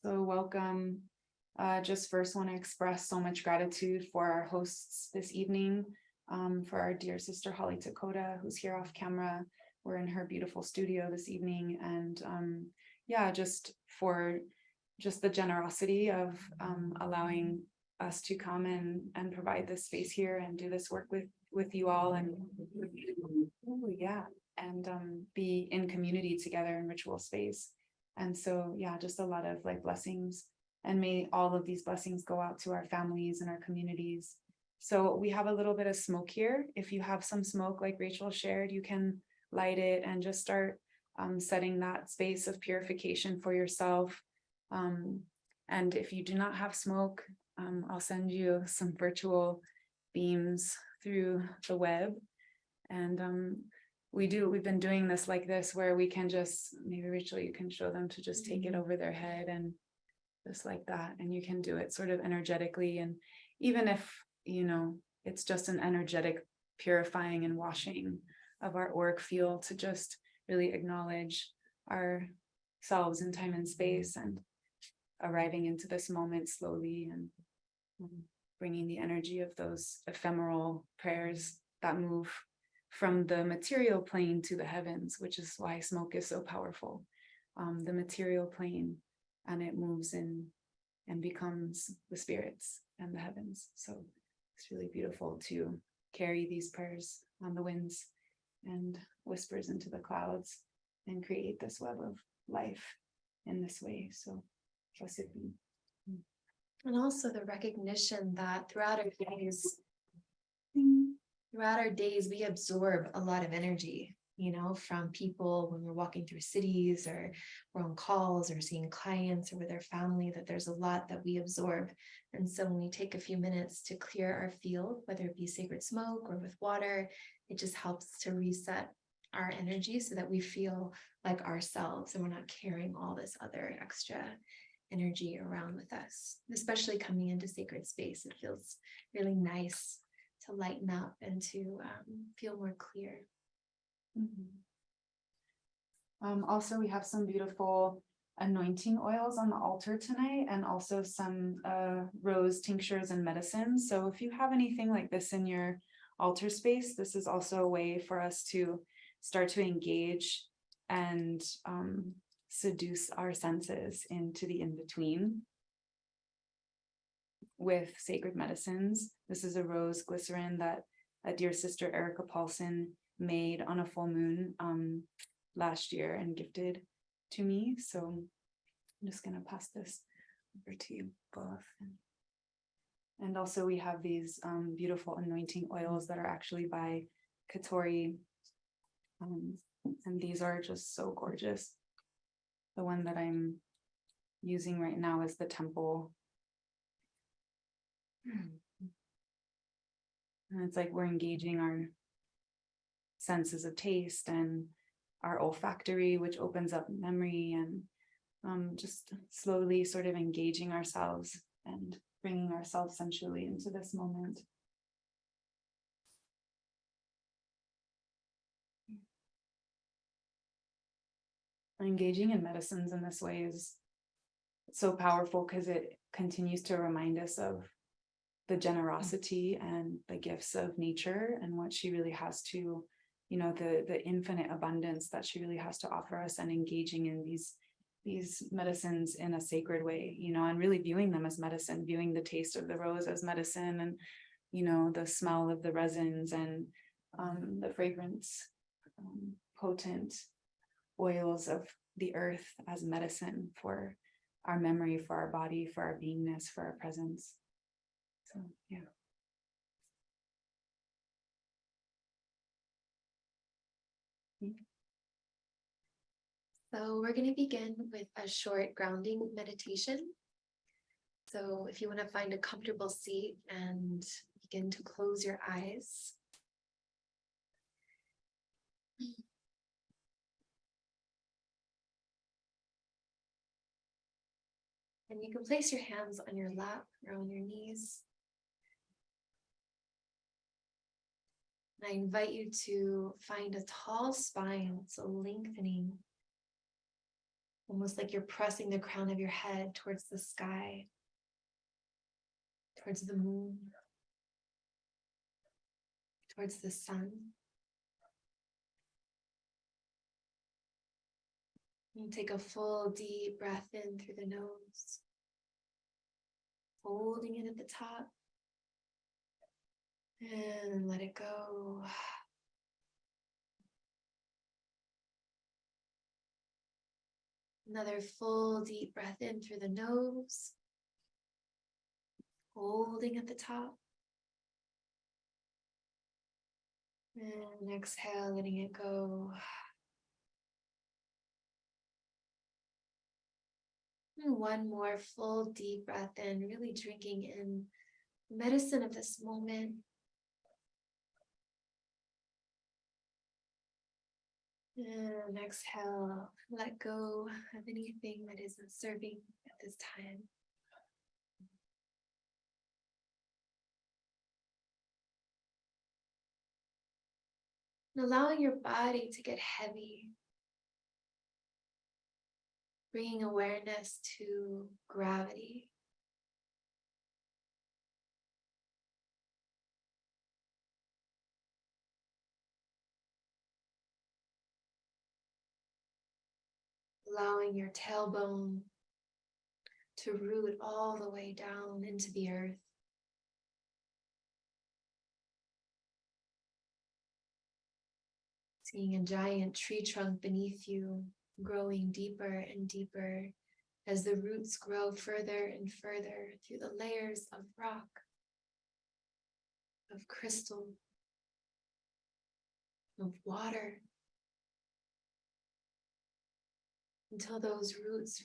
So welcome. Just first want to express so much gratitude for our hosts this evening, for our dear sister Holly Dakota, who's here off camera. We're in her beautiful studio this evening, and yeah, just for just the generosity of allowing us to come and provide this space here and do this work with you all, and yeah, and be in community together in ritual space. And so, yeah, just a lot of like blessings, and may all of these blessings go out to our families and our communities. So we have a little bit of smoke here. If you have some smoke, like Rachel shared, you can light it and just start setting that space of purification for yourself. And if you do not have smoke, I'll send you some virtual beams through the web. And we've been doing this like this, where we can just, maybe Rachel, you can show them to just take it over their head and just like that. And you can do it sort of energetically. And even if, it's just an energetic purifying and washing of our auric field, to just really acknowledge ourselves in time and space, and arriving into this moment slowly, and bringing the energy of those ephemeral prayers that move from the material plane to the heavens, which is why smoke is so powerful. The material plane, and it moves in and becomes the spirits and the heavens. So it's really beautiful to carry these prayers on the winds and whispers into the clouds and create this web of life in this way. So blessed be. And also the recognition that throughout our days, we absorb a lot of energy, from people when we're walking through cities, or we're on calls, or seeing clients, or with our family, that there's a lot that we absorb. And so when we take a few minutes to clear our field, whether it be sacred smoke or with water, it just helps to reset our energy so that we feel like ourselves, and we're not carrying all this other extra energy around with us. Especially coming into sacred space, it feels really nice to lighten up and to feel more clear. Also, we have some beautiful anointing oils on the altar tonight, and also some rose tinctures and medicines. So if you have anything like this in your altar space, this is also a way for us to start to engage and seduce our senses into the in-between with sacred medicines. This is a rose glycerin that a dear sister Erica Paulson made on a full moon last year and gifted to me. So I'm just going to pass this over to you both. And also we have these beautiful anointing oils that are actually by Catori. And these are just so gorgeous. The one that I'm using right now is the temple. And it's like we're engaging our senses of taste and our olfactory, which opens up memory, and just slowly sort of engaging ourselves and bringing ourselves sensually into this moment. Engaging in medicines in this way is so powerful, because it continues to remind us of the generosity and the gifts of nature, and what she really has to, the infinite abundance that she really has to offer us, and engaging in these medicines in a sacred way, and really viewing them as medicine, viewing the taste of the rose as medicine, and the smell of the resins, and the fragrance, potent oils of the earth as medicine for our memory, for our body, for our beingness, for our presence. So, yeah. So we're going to begin with a short grounding meditation. So if you want to find a comfortable seat and begin to close your eyes. And you can place your hands on your lap or on your knees. And I invite you to find a tall spine, so lengthening almost like you're pressing the crown of your head towards the sky, towards the moon, towards the sun. And take a full deep breath in through the nose, holding it at the top, and let it go. Another full deep breath in through the nose, holding at the top. And exhale, letting it go. And one more full deep breath in, really drinking in the medicine of this moment. And exhale, let go of anything that isn't serving at this time. And allowing your body to get heavy, bringing awareness to gravity. Allowing your tailbone to root all the way down into the earth. Seeing a giant tree trunk beneath you, growing deeper and deeper as the roots grow further and further through the layers of rock, of crystal, of water, until those roots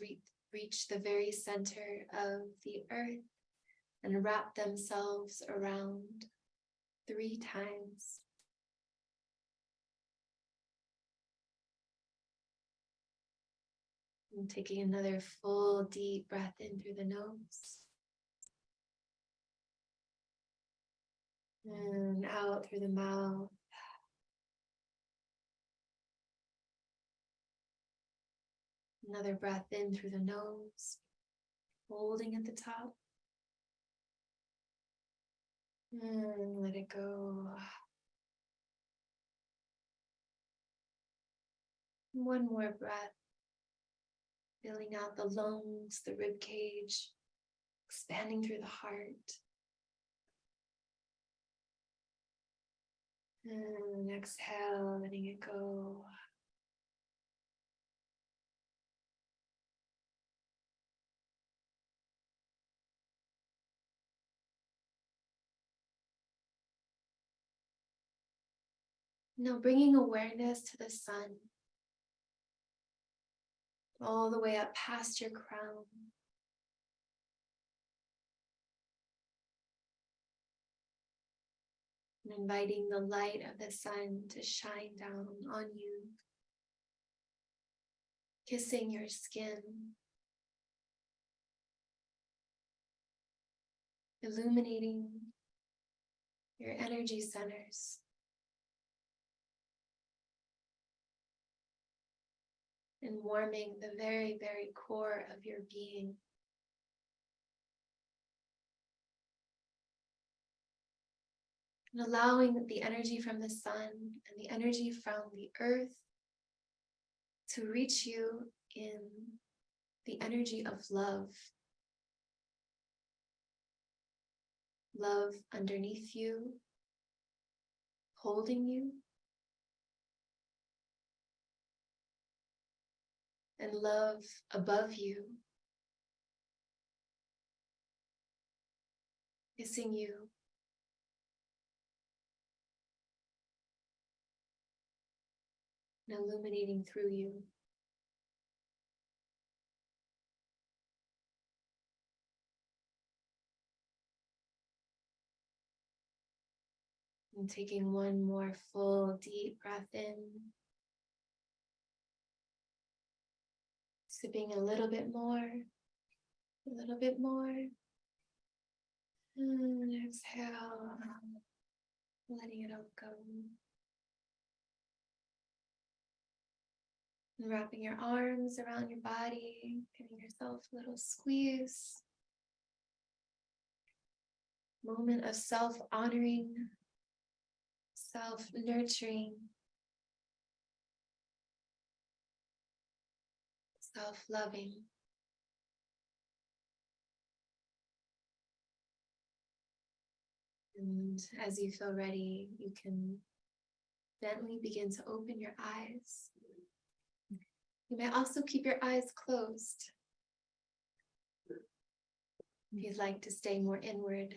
reach the very center of the earth and wrap themselves around 3 times. And taking another full deep breath in through the nose. And out through the mouth. Another breath in through the nose, holding at the top. And let it go. One more breath. Filling out the lungs, the rib cage, expanding through the heart. And exhale, letting it go. Now bringing awareness to the sun, all the way up past your crown. And inviting the light of the sun to shine down on you, kissing your skin, illuminating your energy centers. And warming the very, very core of your being. And allowing the energy from the sun and the energy from the earth to reach you in the energy of love. Love underneath you, holding you. And love above you, kissing you, and illuminating through you. And taking one more full deep breath in. Sipping a little bit more, a little bit more. And exhale, letting it all go. And wrapping your arms around your body, giving yourself a little squeeze. Moment of self-honoring, self-nurturing, self-loving. And as you feel ready, you can gently begin to open your eyes. You may also keep your eyes closed if you'd like to stay more inward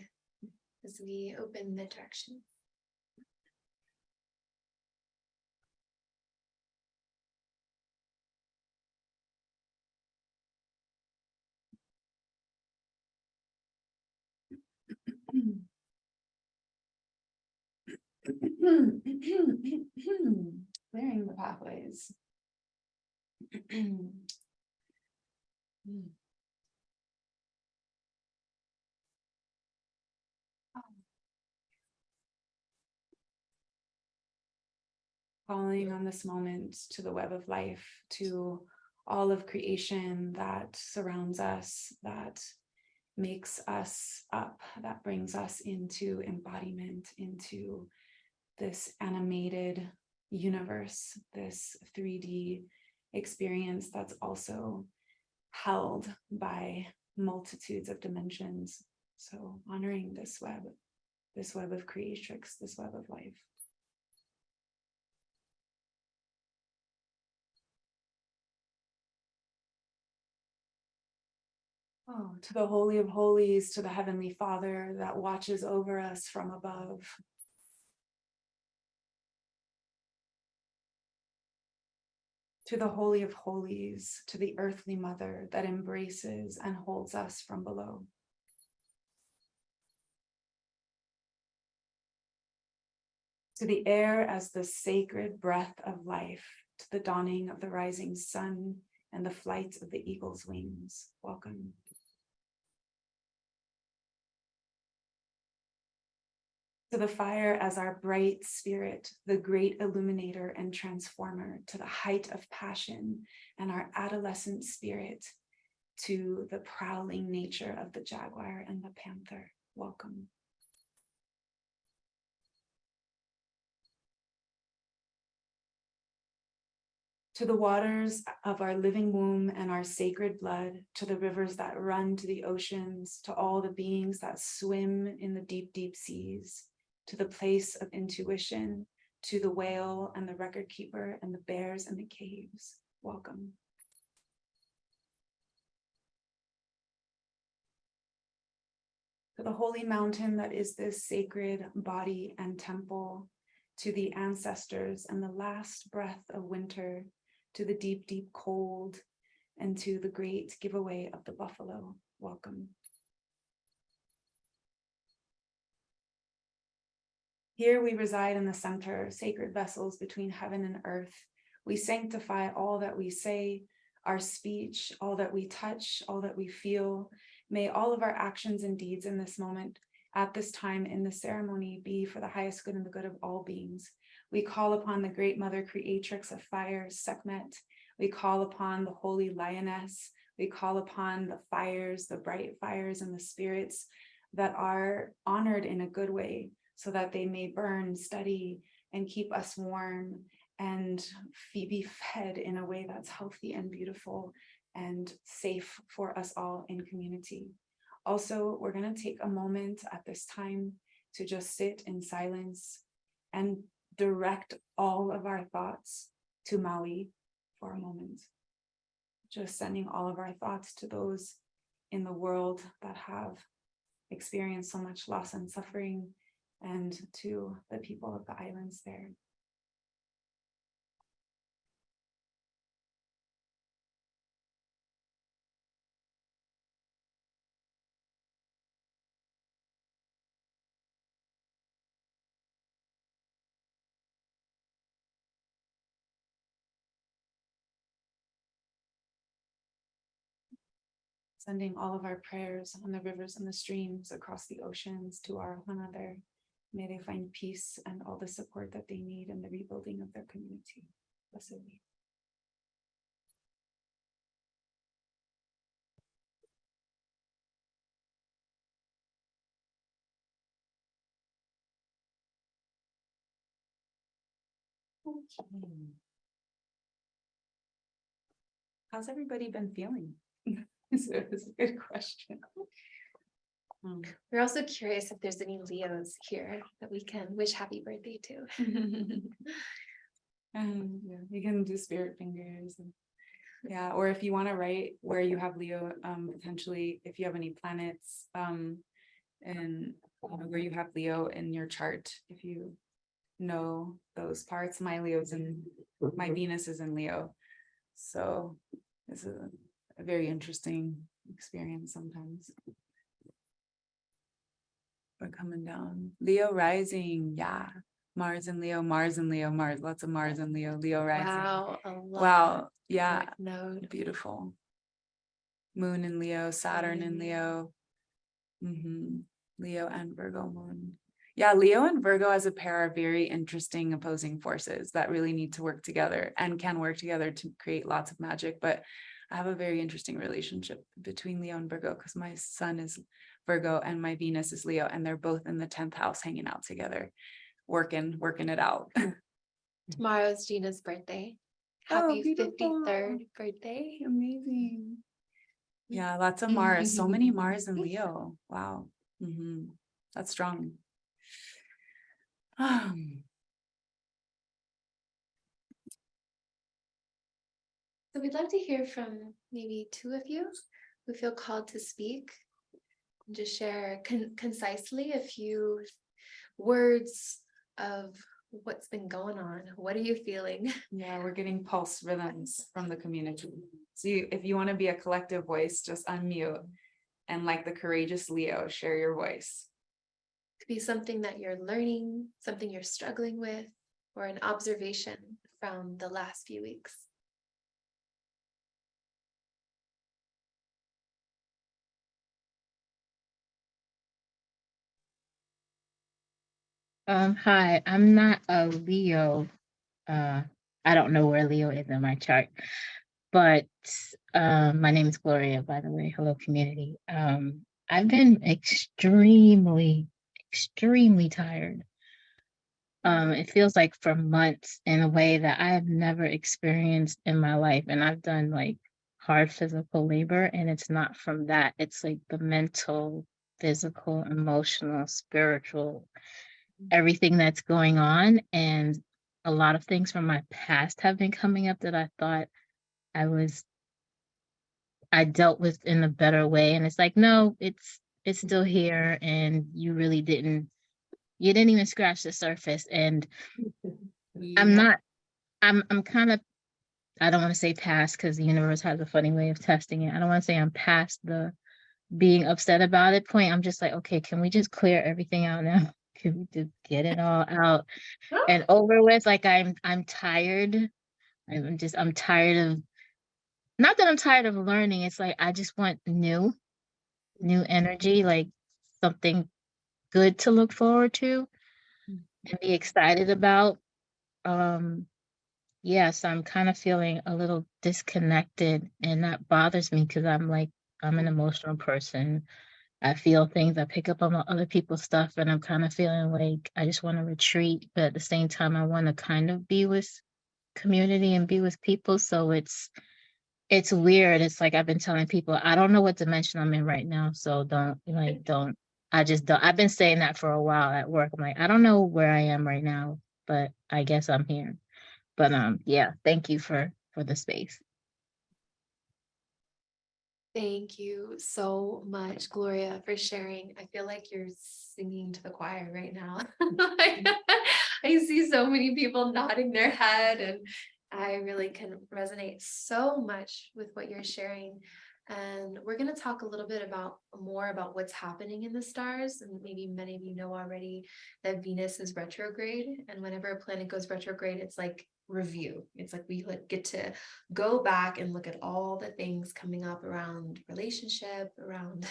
as we open the direction. Clearing the pathways. Calling on this moment to the web of life, to all of creation that surrounds us, that makes us up, that brings us into embodiment, into this animated universe, this 3D experience that's also held by multitudes of dimensions. So honoring this web of creatrix, this web of life. Oh, to the Holy of Holies, to the Heavenly Father that watches over us from above. To the Holy of Holies, to the Earthly Mother that embraces and holds us from below. To the air as the sacred breath of life, to the dawning of the rising sun and the flight of the eagle's wings. Welcome. To the fire as our bright spirit, the great illuminator and transformer, to the height of passion and our adolescent spirit, to the prowling nature of the jaguar and the panther. Welcome. To the waters of our living womb and our sacred blood, to the rivers that run to the oceans, to all the beings that swim in the deep, deep seas, to the place of intuition, to the whale and the record keeper and the bears and the caves. Welcome. To the holy mountain that is this sacred body and temple, to the ancestors and the last breath of winter, to the deep, deep cold, and to the great giveaway of the buffalo. Welcome. Here we reside in the center, sacred vessels between heaven and earth. We sanctify all that we say, our speech, all that we touch, all that we feel. May all of our actions and deeds in this moment, at this time in the ceremony, be for the highest good and the good of all beings. We call upon the great mother creatrix of fire, Sekhmet. We call upon the holy lioness. We call upon the fires, the bright fires and the spirits that are honored in a good way, so that they may burn steady and keep us warm and be fed in a way that's healthy and beautiful and safe for us all in community. Also, we're going to take a moment at this time to just sit in silence and direct all of our thoughts to Maui for a moment. Just sending all of our thoughts to those in the world that have experienced so much loss and suffering, and to the people of the islands there. Sending all of our prayers on the rivers and the streams across the oceans to our Ohana there. May they find peace and all the support that they need in the rebuilding of their community. Blessed be. How's everybody been feeling? It's a good question. We're also curious if there's any Leos here that we can wish happy birthday to. Yeah, you can do spirit fingers. Yeah, or if you want to write where you have Leo, potentially if you have any planets, and where you have Leo in your chart, if you know those parts. My Leo's and my Venus is in Leo, so it's a very interesting experience sometimes. We're coming down. Leo rising, yeah. Mars and Leo, Mars and Leo, Mars. Lots of Mars and Leo, Leo rising. Wow, a lot. Wow, yeah. Node. Beautiful. Moon in Leo, Saturn in Leo. Leo and Virgo moon. Yeah, Leo and Virgo as a pair are very interesting opposing forces that really need to work together and can work together to create lots of magic. But I have a very interesting relationship between Leo and Virgo because my sun is Virgo and my Venus is Leo, and they're both in the 10th house hanging out together, working it out. Tomorrow's Gina's birthday. Oh, Happy beautiful. 53rd birthday. Amazing. Yeah, lots of Mars. So many Mars and Leo. Wow. That's strong. So we'd love to hear from maybe two of you who feel called to speak and just share concisely a few words of what's been going on. What are you feeling? Yeah, we're getting pulse rhythms from the community. So if you want to be a collective voice, just unmute and, like the courageous Leo, share your voice. Could be something that you're learning, something you're struggling with, or an observation from the last few weeks. Hi, I'm not a Leo. I don't know where Leo is in my chart, but my name is Gloria, by the way. Hello, community. I've been extremely tired. It feels like for months in a way that I have never experienced in my life. And I've done like hard physical labor, and it's not from that. It's like the mental, physical, emotional, spiritual, everything that's going on. And a lot of things from my past have been coming up that I thought I dealt with in a better way. And it's like, no, it's still here, and you really didn't even scratch the surface. And Yeah. I'm kind of, I don't want to say past, because the universe has a funny way of testing it. I don't want to say I'm past the being upset about it point. I'm just like, okay, can we just clear everything out now? Can we just get it all out and over with? Like I'm tired. I'm tired of, not that I'm tired of learning. It's like I just want new energy, like something good to look forward to and be excited about. Yes, I'm kind of feeling a little disconnected, and that bothers me because I'm an emotional person. I feel things, I pick up on other people's stuff, and I'm kind of feeling like I just want to retreat, but at the same time, I want to kind of be with community and be with people. So it's weird. It's like I've been telling people, I don't know what dimension I'm in right now. So I just don't. I've been saying that for a while at work. I'm like, I don't know where I am right now, but I guess I'm here. But yeah, thank you for the space. Thank you so much, Gloria, for sharing. I feel like you're singing to the choir right now. I see so many people nodding their head, and I really can resonate so much with what you're sharing. And we're going to talk a little bit more about what's happening in the stars. And maybe many of you know already that Venus is retrograde. And whenever a planet goes retrograde, it's like review. It's like we get to go back and look at all the things coming up around relationship, around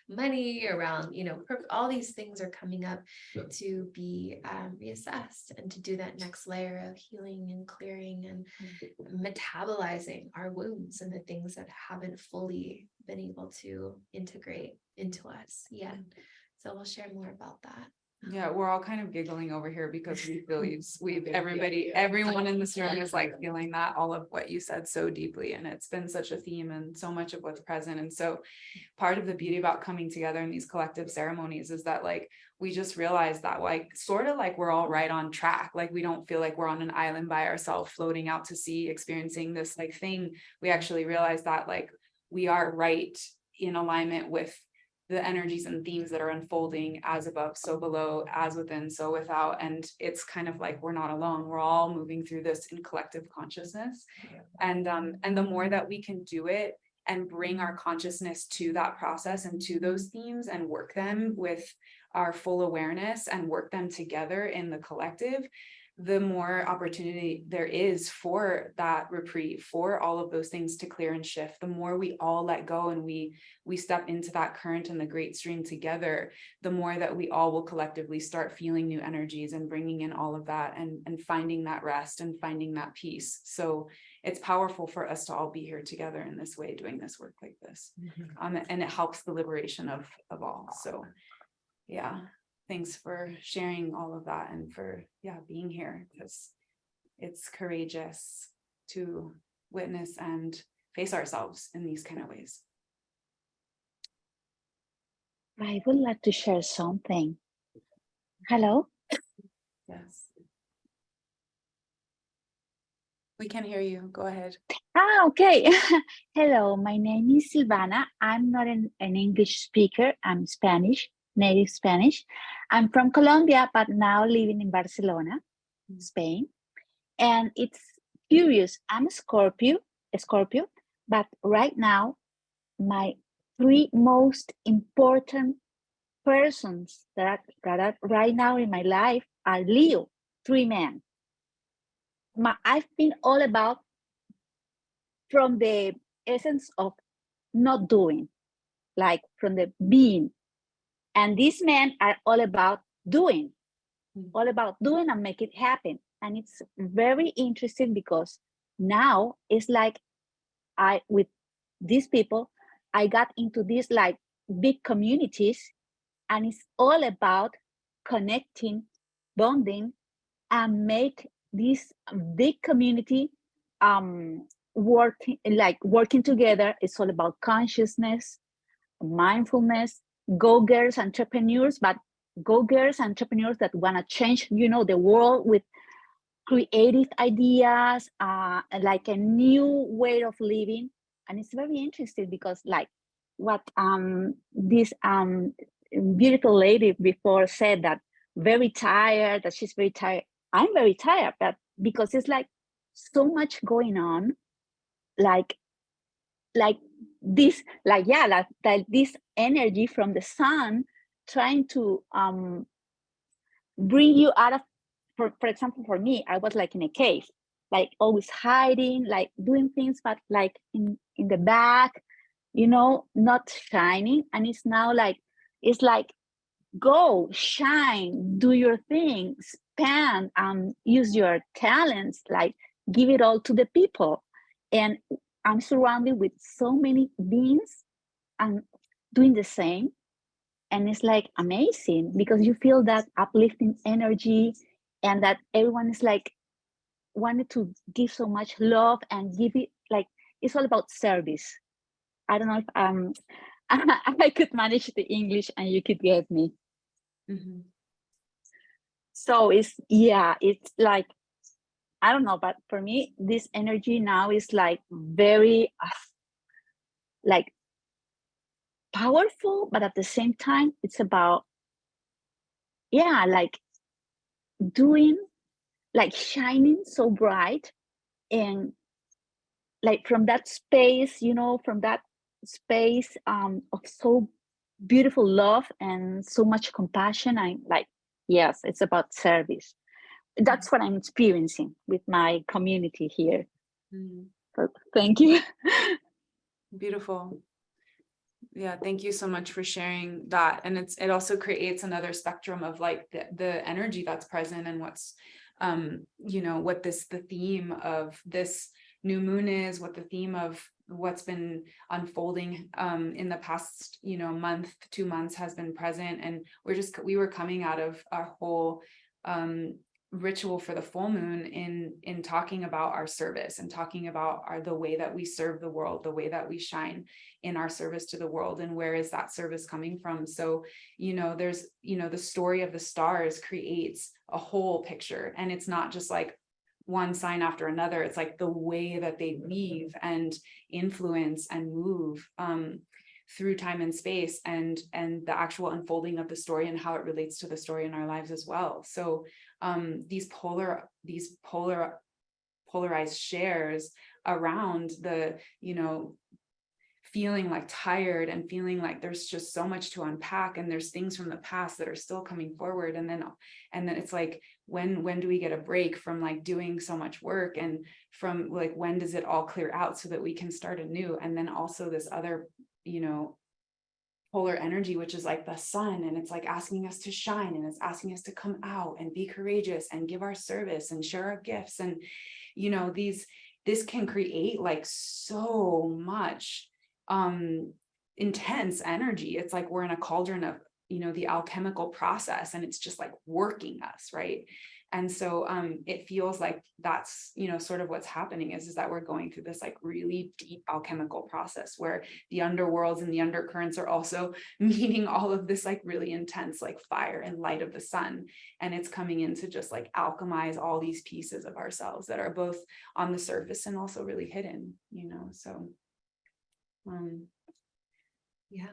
money, around, all these things are coming up to be reassessed, and to do that next layer of healing and clearing and metabolizing our wounds and the things that haven't fully been able to integrate into us yet. So we'll share more about that. Yeah, we're all kind of giggling over here because we feel everyone in this room is like feeling that, all of what you said so deeply. And it's been such a theme and so much of what's present. And so part of the beauty about coming together in these collective ceremonies is that like we just realize that like sort of like we're all right on track. Like we don't feel like we're on an island by ourselves floating out to sea experiencing this like thing. We actually realize that like we are right in alignment with the energies and themes that are unfolding as above, so below, as within, so without. And it's kind of like we're not alone. We're all moving through this in collective consciousness. And the more that we can do it and bring our consciousness to that process and to those themes and work them with our full awareness and work them together in the collective, the more opportunity there is for that reprieve, for all of those things to clear and shift. The more we all let go and we step into that current and the great stream together, the more that we all will collectively start feeling new energies and bringing in all of that and finding that rest and finding that peace. So it's powerful for us to all be here together in this way, doing this work like this. And it helps the liberation of all. So yeah. Thanks for sharing all of that and for being here, because it's courageous to witness and face ourselves in these kind of ways. I would like to share something. Hello? Yes. We can hear you. Go ahead. Okay. Hello, my name is Silvana. I'm not an English speaker. I'm Spanish, native Spanish. I'm from Colombia, but now living in Barcelona, Spain. And it's curious. I'm a Scorpio, but right now, my 3 most important persons that are right now in my life are Leo, 3 men. I've been all about from the essence of not doing, like from the being. And these men are all about doing and make it happen. And it's very interesting because now it's like with these people, I got into these like big communities, and it's all about connecting, bonding, and make this big community working together. It's all about consciousness, mindfulness, go-girls entrepreneurs, but go-girls entrepreneurs that want to change, the world with creative ideas, like a new way of living. And it's very interesting because like what this beautiful lady before said, that very tired, that she's very tired. I'm very tired, but because it's like so much going on, like this, this energy from the sun trying to bring you out of, for example, for me, I was like in a cave, like always hiding, like doing things, but like in the back, not shining. And it's now like, it's like, go, shine, do your thing, expand, use your talents, like give it all to the people. And I'm surrounded with so many beings and doing the same. And it's like amazing because you feel that uplifting energy, and that everyone is like wanted to give so much love and give it, like it's all about service. I don't know if I could manage the English and you could get me. So it's like, I don't know, but for me this energy now is like very like powerful, but at the same time it's about like doing, like shining so bright, and like from that space, from that space of so beautiful love and so much compassion. I'm like, yes, it's about service. That's what I'm experiencing with my community here. So, thank you. Beautiful. Yeah, thank you so much for sharing that. And it also creates another spectrum of like the energy that's present, and what's what the theme of this new moon is, what the theme of what's been unfolding in the past, month, 2 months has been present. And we were coming out of our whole ritual for the full moon in talking about our service and talking about the way that we serve the world, the way that we shine in our service to the world, and where is that service coming from. So there's the story of the stars creates a whole picture, and it's not just like one sign after another. It's like the way that they weave and influence and move through time and space, and the actual unfolding of the story and how it relates to the story in our lives as well. So these polarized shares around the feeling like tired and feeling like there's just so much to unpack, and there's things from the past that are still coming forward, and then it's like, when do we get a break from like doing so much work, and from like, when does it all clear out so that we can start anew? And then also this other polar energy, which is like the sun, and it's like asking us to shine, and it's asking us to come out and be courageous and give our service and share our gifts. And this can create like so much intense energy. It's like we're in a cauldron of the alchemical process, and it's just like working us, right? And so it feels like that's sort of what's happening is that we're going through this like really deep alchemical process where the underworlds and the undercurrents are also meeting all of this like really intense like fire and light of the sun, and it's coming in to just like alchemize all these pieces of ourselves that are both on the surface and also really hidden. So yeah.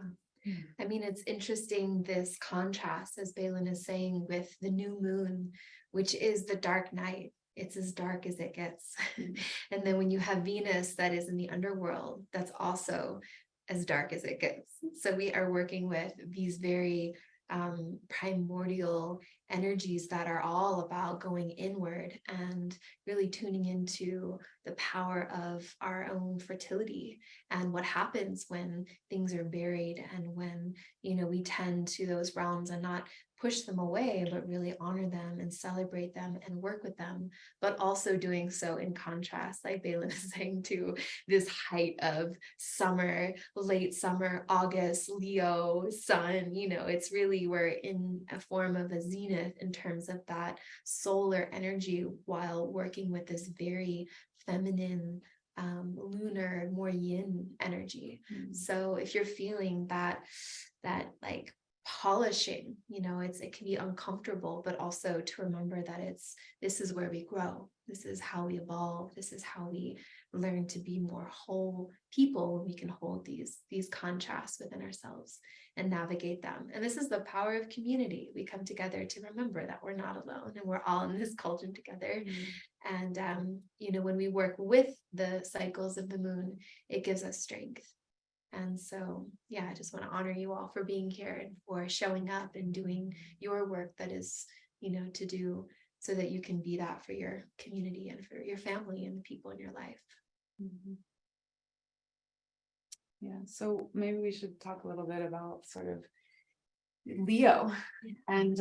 I mean, it's interesting, this contrast, as Baelyn is saying, with the new moon, which is the dark night. It's as dark as it gets. And then when you have Venus that is in the underworld, that's also as dark as it gets. So we are working with these very primordial energies that are all about going inward and really tuning into the power of our own fertility and what happens when things are buried, and when we tend to those realms and not push them away, but really honor them and celebrate them and work with them, but also doing so in contrast, like Baelyn is saying, to this height of summer, late summer, August, Leo, sun. It's really, we're in a form of a zenith in terms of that solar energy, while working with this very feminine, lunar, more yin energy. So if you're feeling that like polishing, it can be uncomfortable, but also to remember that this is where we grow. This is how we evolve. This is how we learn to be more whole people, when we can hold these contrasts within ourselves and navigate them. And this is the power of community. We come together to remember that we're not alone, and we're all in this cauldron together. And when we work with the cycles of the moon, it gives us strength. And so, yeah, I just want to honor you all for being here and for showing up and doing your work that is, to do, so that you can be that for your community and for your family and the people in your life. Yeah, so maybe we should talk a little bit about sort of Leo. And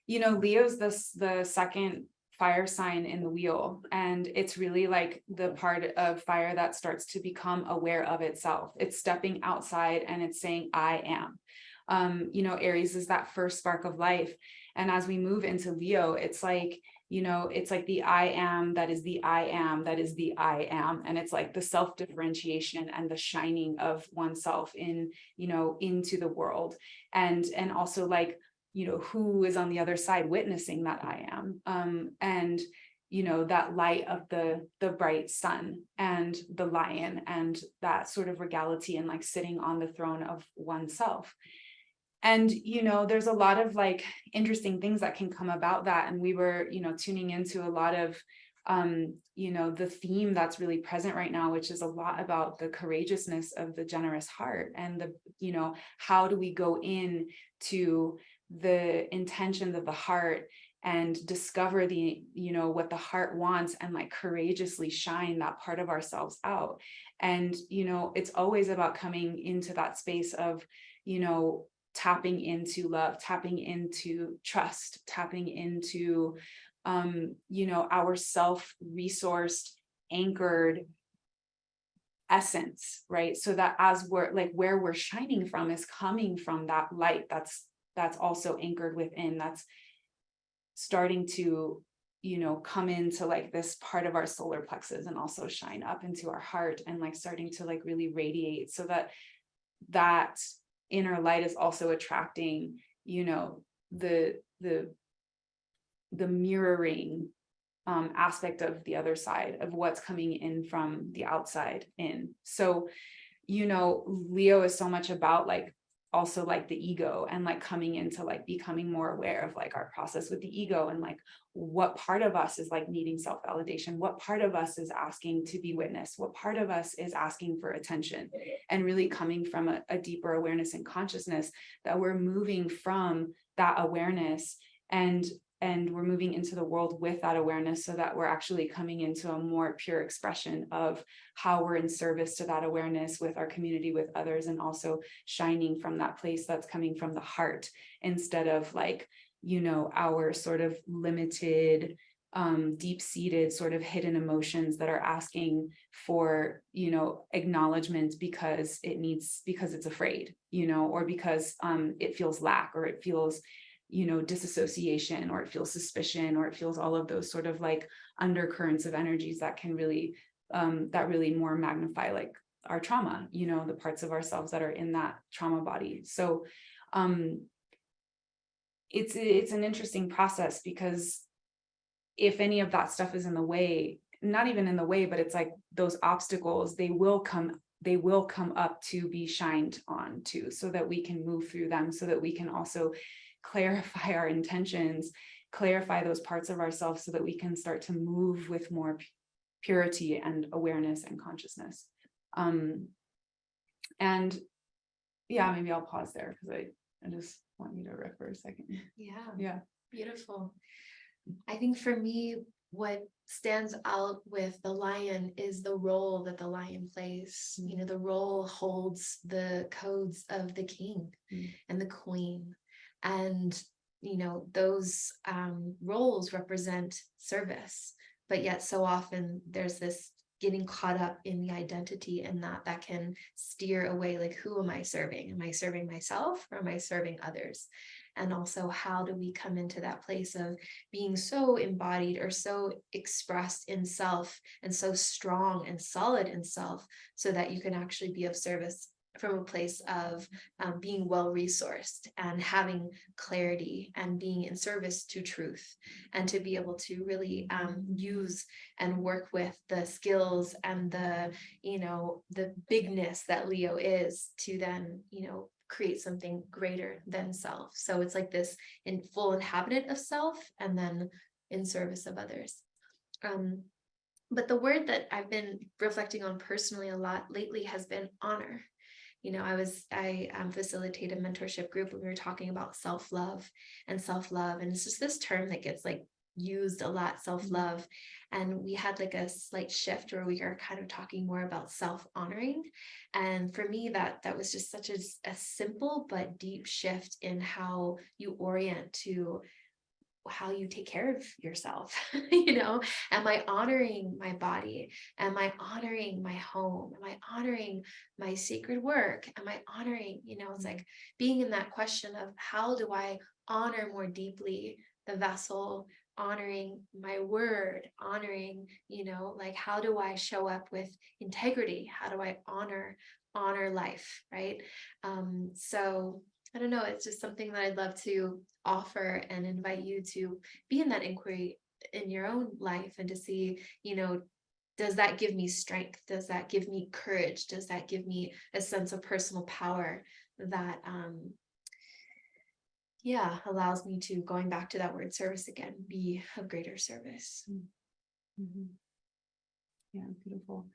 Leo's the second fire sign in the wheel, and it's really like the part of fire that starts to become aware of itself. It's stepping outside and it's saying, I am. Aries is that first spark of life, and as we move into Leo, it's like the I am that is the I am that is the I am, and it's like the self-differentiation and the shining of oneself in into the world, and also like who is on the other side witnessing that I am, and that light of the bright sun and the lion, and that sort of regality and like sitting on the throne of oneself. And there's a lot of like interesting things that can come about that, and we were tuning into a lot of the theme that's really present right now, which is a lot about the courageousness of the generous heart, and the how do we go in to the intentions of the heart and discover the what the heart wants, and like courageously shine that part of ourselves out. And it's always about coming into that space of tapping into love, tapping into trust, tapping into our self-resourced, anchored essence, right? So that as we're like, where we're shining from is coming from that light that's also anchored within, that's starting to, you know, come into like this part of our solar plexus and also shine up into our heart and like starting to like really radiate, so that that inner light is also attracting, you know, the mirroring aspect of the other side of what's coming in from the outside in. So, you know, Leo is so much about like also like the ego and like coming into like becoming more aware of like our process with the ego and like what part of us is like needing self-validation, what part of us is asking to be witnessed, what part of us is asking for attention, and really coming from a deeper awareness and consciousness that we're moving from that awareness and we're moving into the world with that awareness, so that we're actually coming into a more pure expression of how we're in service to that awareness with our community, with others, and also shining from that place that's coming from the heart, instead of like, you know, our sort of limited, deep-seated sort of hidden emotions that are asking for, you know, acknowledgement because it's afraid, you know, or because it feels lack, or it feels, you know, disassociation, or it feels suspicion, or it feels all of those sort of like undercurrents of energies that can really, that really more magnify like our trauma, you know, the parts of ourselves that are in that trauma body. So it's an interesting process, because if any of that stuff is in the way, not even in the way, but it's like those obstacles, they will come up to be shined on to, so that we can move through them, so that we can also clarify our intentions, clarify those parts of ourselves, so that we can start to move with more purity and awareness and consciousness. And yeah, maybe I'll pause there, because I just want you to riff for a second. Yeah. Beautiful. I think for me, what stands out with the lion is the role that the lion plays. You know, the role holds the codes of the king and the queen. And, you know, those roles represent service, but yet so often there's this getting caught up in the identity, and that can steer away. Like, who am I serving? Am I serving myself, or am I serving others? And also, how do we come into that place of being so embodied or so expressed in self and so strong and solid in self, so that you can actually be of service from a place of being well resourced and having clarity and being in service to truth, and to be able to really use and work with the skills and the, you know, the bigness that Leo is, to then, you know, create something greater than self. So it's like this in full inhabitant of self, and then in service of others. But the word that I've been reflecting on personally a lot lately has been honor. You know, I facilitate a mentorship group, and we were talking about self-love, and it's just this term that gets like used a lot, self-love. And we had like a slight shift where we are kind of talking more about self-honoring. And for me, that was just such a simple but deep shift in how you orient to how you take care of yourself. You know, am I honoring my body? Am I honoring my home? Am I honoring my sacred work? Am I honoring, you know, it's like being in that question of, how do I honor more deeply the vessel, honoring my word, honoring, you know, like, how do I show up with integrity? How do I honor life, right? So I don't know, it's just something that I'd love to offer and invite you to be in that inquiry in your own life, and to see, you know, does that give me strength? Does that give me courage? Does that give me a sense of personal power that, allows me to, going back to that word service again, be of greater service. Yeah, beautiful.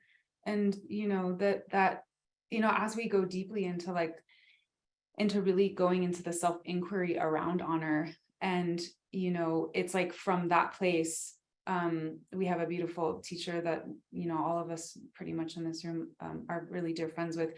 And, you know, that, you know, as we go deeply into really going into the self-inquiry around honor, and, you know, it's like from that place, we have a beautiful teacher that, you know, all of us pretty much in this room are really dear friends with,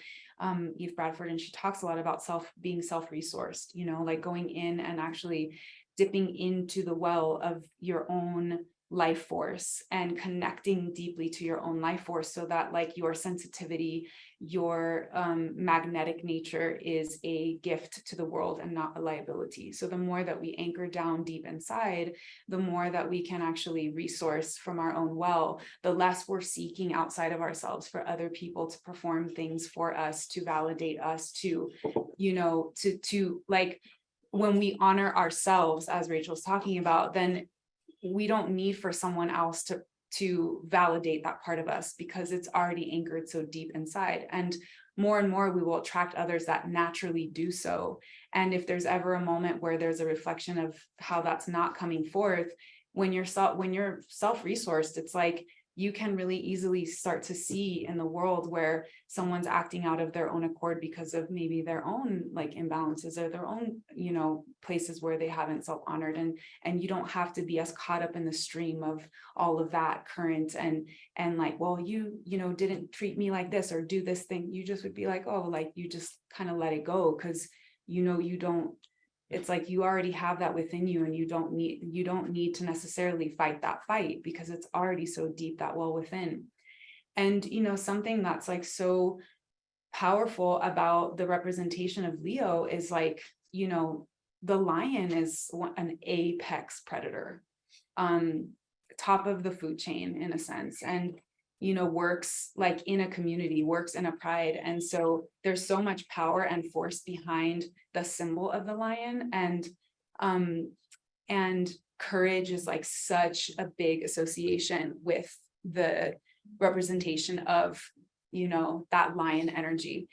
Eve Bradford, and she talks a lot about being self-resourced, you know, like going in and actually dipping into the well of your own life force and connecting deeply to your own life force, so that like your sensitivity, your magnetic nature is a gift to the world and not a liability. So the more that we anchor down deep inside, the more that we can actually resource from our own well, the less we're seeking outside of ourselves for other people to perform things for us, to validate us, to, you know, to like, when we honor ourselves, as Rachel's talking about, then we don't need for someone else to validate that part of us, because it's already anchored so deep inside. And more we will attract others that naturally do so. And if there's ever a moment where there's a reflection of how that's not coming forth, when you're self-resourced, it's like you can really easily start to see in the world where someone's acting out of their own accord because of maybe their own like imbalances or their own, you know, places where they haven't self-honored, and you don't have to be as caught up in the stream of all of that current and like, well, you know, didn't treat me like this or do this thing. You just would be like, oh, like you just kind of let it go, because you know, you don't, it's like you already have that within you, and you don't need to necessarily fight that fight, because it's already so deep, that well within. And you know, something that's like so powerful about the representation of Leo is like, you know, the lion is an apex predator, top of the food chain in a sense, and you know, works like in a community, works in a pride. And so there's so much power and force behind the symbol of the lion, and courage is like such a big association with the representation of, you know, that lion energy.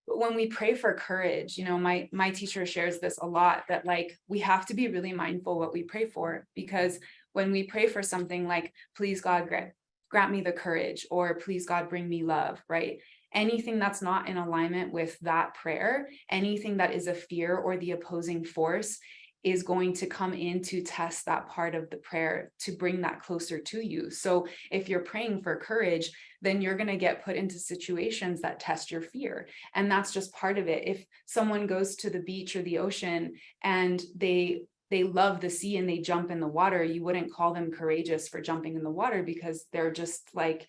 But when we pray for courage, you know, my teacher shares this a lot, that like we have to be really mindful what we pray for, because when we pray for something like, please God grant me the courage, or please God bring me love, right? Anything that's not in alignment with that prayer, anything that is a fear or the opposing force, is going to come in to test that part of the prayer, to bring that closer to you. So if you're praying for courage, then you're going to get put into situations that test your fear. And that's just part of it. If someone goes to the beach or the ocean and they love the sea and they jump in the water, you wouldn't call them courageous for jumping in the water, because they're just like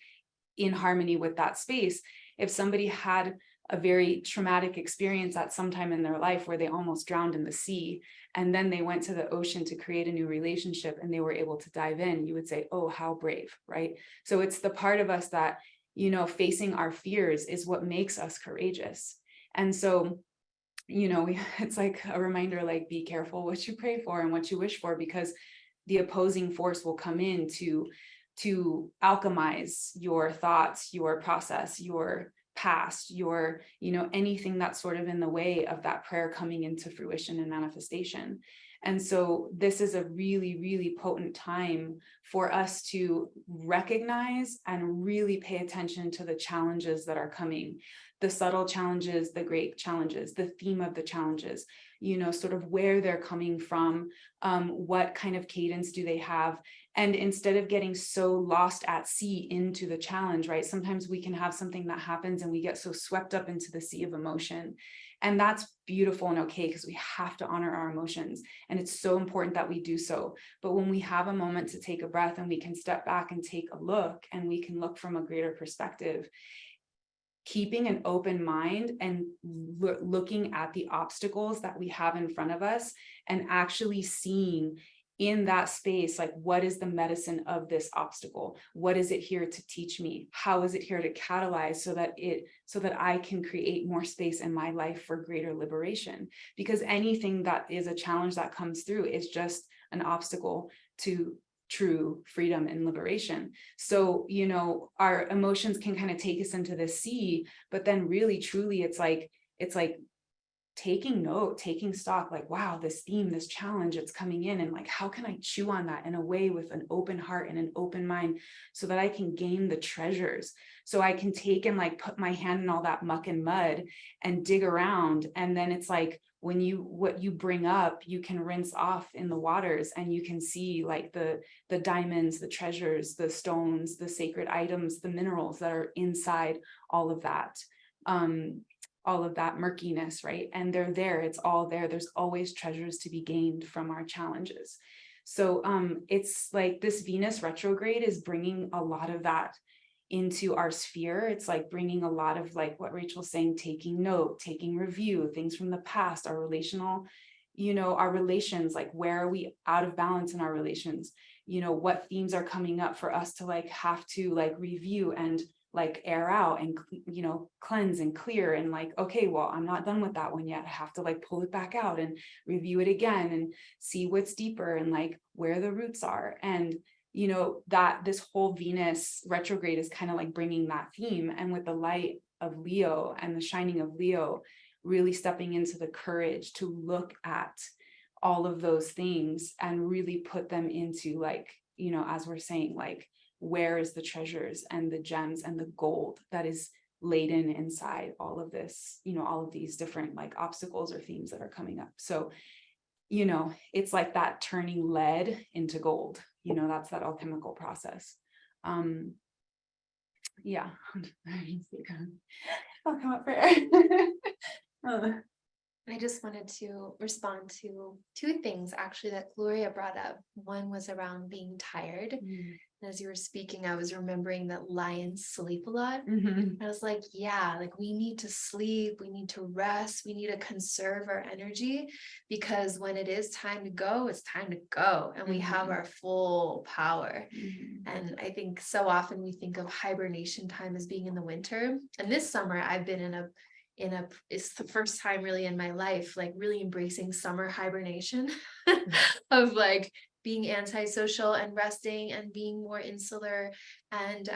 in harmony with that space. If somebody had a very traumatic experience at some time in their life where they almost drowned in the sea, and then they went to the ocean to create a new relationship and they were able to dive in, you would say, oh, how brave, right? So it's the part of us that, you know, facing our fears is what makes us courageous. And so, you know, it's like a reminder, like, be careful what you pray for and what you wish for, because the opposing force will come in to alchemize your thoughts, your process, your past, your, you know, anything that's sort of in the way of that prayer coming into fruition and manifestation. And so this is a really, really potent time for us to recognize and really pay attention to the challenges that are coming, the subtle challenges, the great challenges, the theme of the challenges, you know, sort of where they're coming from, what kind of cadence do they have? And instead of getting so lost at sea into the challenge, right? Sometimes we can have something that happens and we get so swept up into the sea of emotion. And that's beautiful and okay, because we have to honor our emotions. And it's so important that we do so. But when we have a moment to take a breath and we can step back and take a look, and we can look from a greater perspective, keeping an open mind and looking at the obstacles that we have in front of us, and actually seeing in that space, like, what is the medicine of this obstacle? What is it here to teach me? How is it here to catalyze so that I can create more space in my life for greater liberation? Because anything that is a challenge that comes through is just an obstacle to true freedom and liberation. So, you know, our emotions can kind of take us into the sea, but then really, truly, it's like taking note, taking stock, like, wow, this theme, this challenge, it's coming in, and like, how can I chew on that in a way with an open heart and an open mind, so that I can gain the treasures, so I can take and like put my hand in all that muck and mud and dig around. And then it's like, when what you bring up, you can rinse off in the waters, and you can see like the diamonds, the treasures, the stones, the sacred items, the minerals that are inside all of that murkiness, right? And they're there, it's all there. There's always treasures to be gained from our challenges. So it's like this Venus retrograde is bringing a lot of that into our sphere. It's like bringing a lot of like what Rachel's saying, taking note, taking review, things from the past, our relational, our relations, like where are we out of balance in our relations? What themes are coming up for us to like have to like review and like air out and, cleanse and clear and like, okay, well, I'm not done with that one yet. I have to like pull it back out and review it again and see what's deeper and like where the roots are. And that this whole Venus retrograde is kind of like bringing that theme, and with the light of Leo and the shining of Leo, really stepping into the courage to look at all of those things and really put them into like, as we're saying, like, where is the treasures and the gems and the gold that is laden inside all of this, all of these different like obstacles or themes that are coming up. So it's like that turning lead into gold, that's that alchemical process. Yeah. I'll come up for air. I just wanted to respond to two things actually that Gloria brought up. One was around being tired. And as you were speaking, I was remembering that lions sleep a lot. I was like, yeah, like we need to sleep, we need to rest, we need to conserve our energy, because when it is time to go, it's time to go, and we have our full power. And I think so often we think of hibernation time as being in the winter. And this summer I've been it's the first time really in my life, like really embracing summer hibernation of like being antisocial and resting and being more insular. And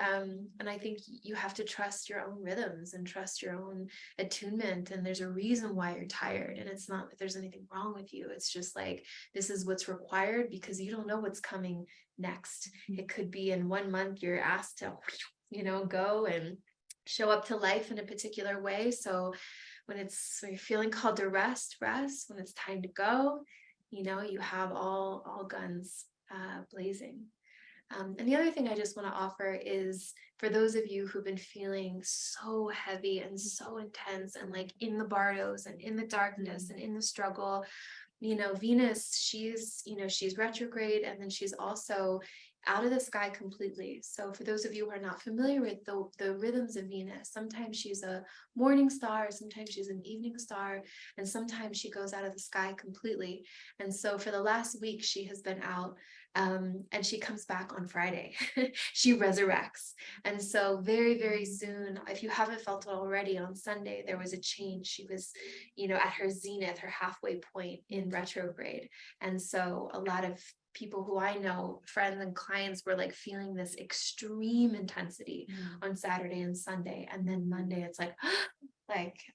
I think you have to trust your own rhythms and trust your own attunement. And there's a reason why you're tired. And it's not that there's anything wrong with you. It's just like, this is what's required because you don't know what's coming next. It could be in 1 month, you're asked to, go and show up to life in a particular way. So when you're feeling called to rest. When it's time to go, you have all guns blazing. And the other thing I just want to offer is for those of you who've been feeling so heavy and so intense and like in the bardos and in the darkness and in the struggle, Venus, she's retrograde, and then she's also out of the sky completely. So for those of you who are not familiar with the rhythms of Venus, sometimes she's a morning star, sometimes she's an evening star, and sometimes she goes out of the sky completely. And so for the last week, she has been out, and she comes back on Friday. She resurrects. And so very, very soon, if you haven't felt it already, on Sunday, there was a change. She was, at her zenith, her halfway point in retrograde. And so a lot of people who I know, friends and clients, were like feeling this extreme intensity on Saturday and Sunday. And then Monday, it's like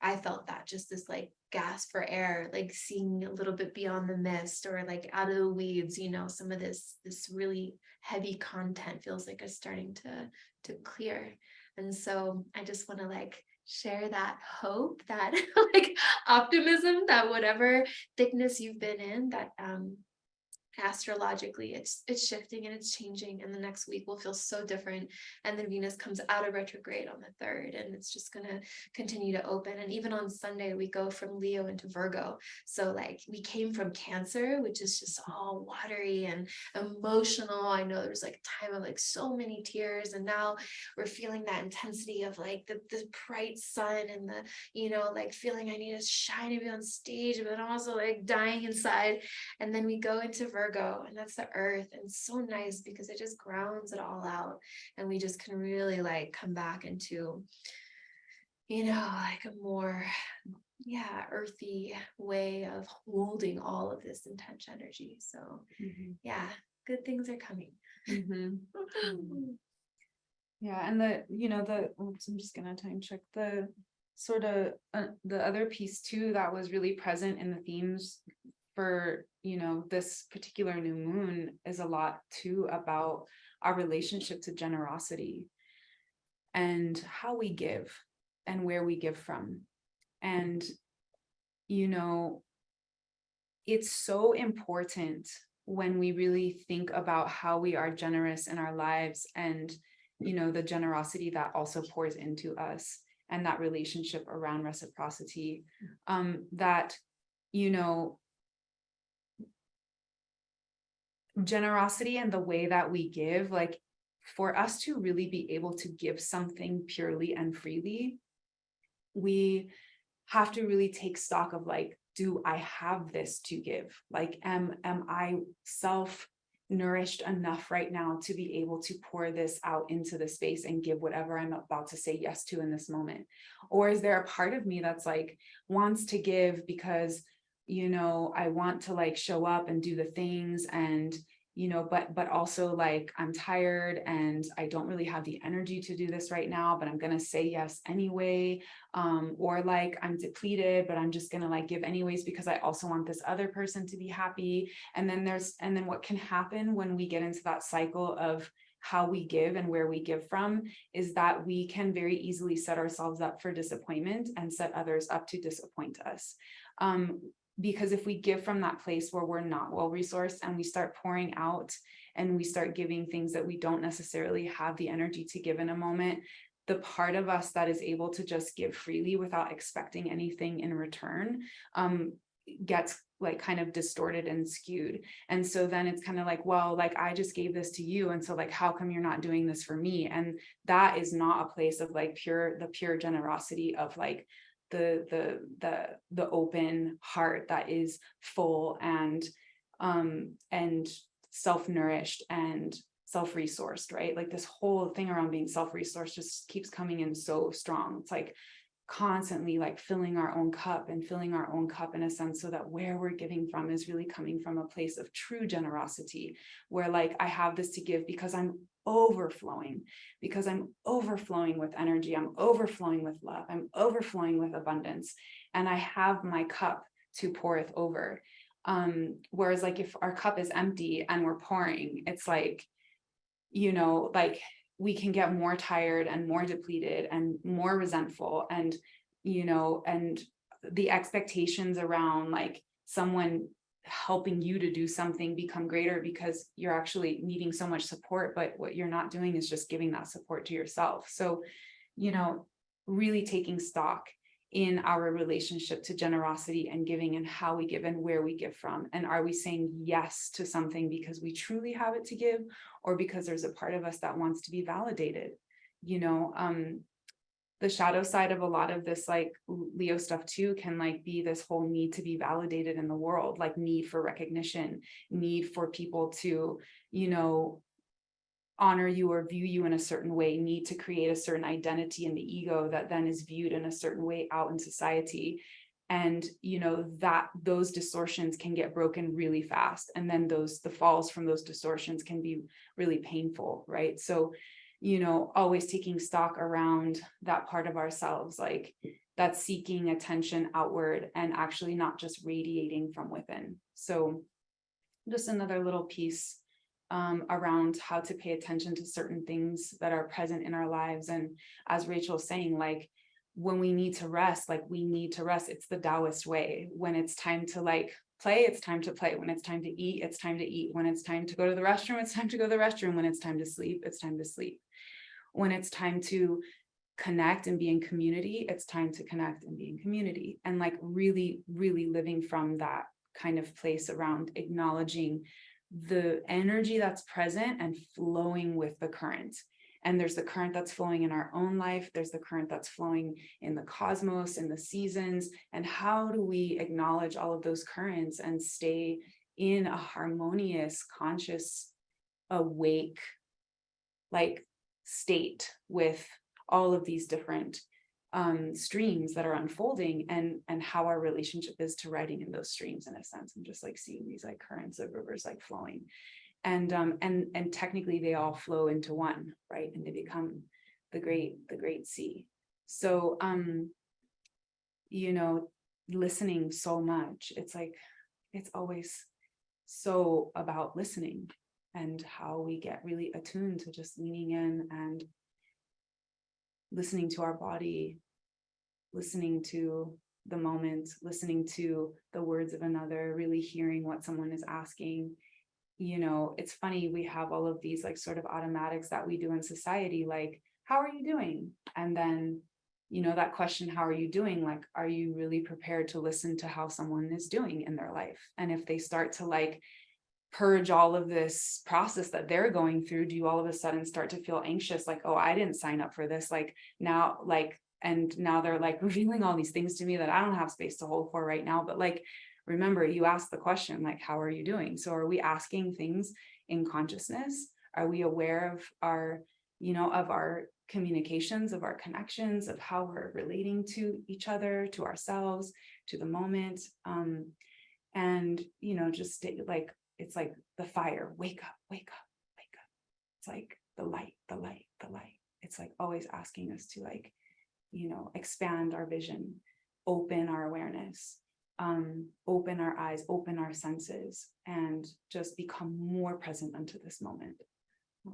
I felt that, just this like gasp for air, like seeing a little bit beyond the mist, or like out of the weeds, some of this really heavy content feels like it's starting to clear. And so I just want to like share that hope, that like optimism, that whatever thickness you've been in, that astrologically it's shifting and it's changing, and the next week will feel so different. And then Venus comes out of retrograde on the 3rd, and it's just gonna continue to open. And even on Sunday we go from Leo into Virgo. So like we came from Cancer, which is just all watery and emotional. I know there was like a time of like so many tears, and now we're feeling that intensity of like the bright sun and the like feeling I need to shine and be on stage, but I'm also like dying inside. And then we go into Virgo, and that's the earth, and it's so nice because it just grounds it all out, and we just can really like come back into like a more earthy way of holding all of this intense energy. So good things are coming. Yeah, and I'm just gonna time check the sort of the other piece too that was really present in the themes for this particular new moon is a lot too about our relationship to generosity and how we give and where we give from. And it's so important when we really think about how we are generous in our lives, and the generosity that also pours into us, and that relationship around reciprocity, that generosity and the way that we give, like for us to really be able to give something purely and freely, we have to really take stock of like, do I have this to give? Like, am I self-nourished enough right now to be able to pour this out into the space and give whatever I'm about to say yes to in this moment? Or is there a part of me that's like wants to give because, you know, I want to like show up and do the things and, you know, but also like I'm tired and I don't really have the energy to do this right now, but I'm gonna say yes anyway. Or like I'm depleted, but I'm just gonna like give anyways because I also want this other person to be happy. And then what can happen when we get into that cycle of how we give and where we give from is that we can very easily set ourselves up for disappointment and set others up to disappoint us. Because if we give from that place where we're not well resourced and we start pouring out and we start giving things that we don't necessarily have the energy to give in a moment, the part of us that is able to just give freely without expecting anything in return gets like kind of distorted and skewed. And so then it's kind of like, well, like I just gave this to you. And so like, how come you're not doing this for me? And that is not a place of like the pure generosity of like, the open heart that is full and self-nourished and self-resourced, right? Like this whole thing around being self-resourced just keeps coming in so strong. It's like constantly like filling our own cup in a sense, so that where we're giving from is really coming from a place of true generosity, where like I have this to give because I'm overflowing with energy, I'm overflowing with love, I'm overflowing with abundance, and I have my cup to poureth over. Whereas like if our cup is empty and we're pouring, it's like, you know, like we can get more tired and more depleted and more resentful, and you know, and the expectations around like someone helping you to do something become greater because you're actually needing so much support, but what you're not doing is just giving that support to yourself. So, you know, really taking stock in our relationship to generosity and giving and how we give and where we give from. And are we saying yes to something because we truly have it to give, or because there's a part of us that wants to be validated? You know, the shadow side of a lot of this like Leo stuff too can like be this whole need to be validated in the world, like need for recognition, need for people to, you know, honor you or view you in a certain way, need to create a certain identity in the ego that then is viewed in a certain way out in society. And, you know, that those distortions can get broken really fast. And then the falls from those distortions can be really painful, right? So, you know, always taking stock around that part of ourselves, like that's seeking attention outward and actually not just radiating from within. So just another little piece around how to pay attention to certain things that are present in our lives. And as Rachel's saying, like when we need to rest, like we need to rest. It's the Taoist way. When it's time to like play, it's time to play. When it's time to eat, it's time to eat. When it's time to go to the restroom, it's time to go to the restroom. When it's time to sleep, it's time to sleep. When it's time to connect and be in community, it's time to connect and be in community. And like really, really living from that kind of place around acknowledging the energy that's present and flowing with the current. And there's the current that's flowing in our own life. There's the current that's flowing in the cosmos, in the seasons. And how do we acknowledge all of those currents and stay in a harmonious, conscious, awake, like state with all of these different streams that are unfolding, and how our relationship is to riding in those streams in a sense, and just like seeing these like currents of rivers like flowing, and technically they all flow into one, right? And they become the great sea. So you know, listening so much, it's like it's always so about listening and how we get really attuned to just leaning in and listening to our body, listening to the moment, listening to the words of another, really hearing what someone is asking. You know, it's funny, we have all of these like sort of automatics that we do in society, like, how are you doing? And then, you know, that question, how are you doing? Like, are you really prepared to listen to how someone is doing in their life? And if they start to like purge all of this process that they're going through, do you all of a sudden start to feel anxious, like, oh, I didn't sign up for this, like now, like, and now they're like revealing all these things to me that I don't have space to hold for right now. But like, remember, you asked the question, like, how are you doing? So are we asking things in consciousness? Are we aware of our, of our communications, of our connections, of how we're relating to each other, to ourselves, to the moment? And, just like, it's like the fire, wake up, wake up, wake up. It's like the light, the light, the light. It's like always asking us to like, expand our vision, open our awareness, open our eyes, open our senses, and just become more present unto this moment. I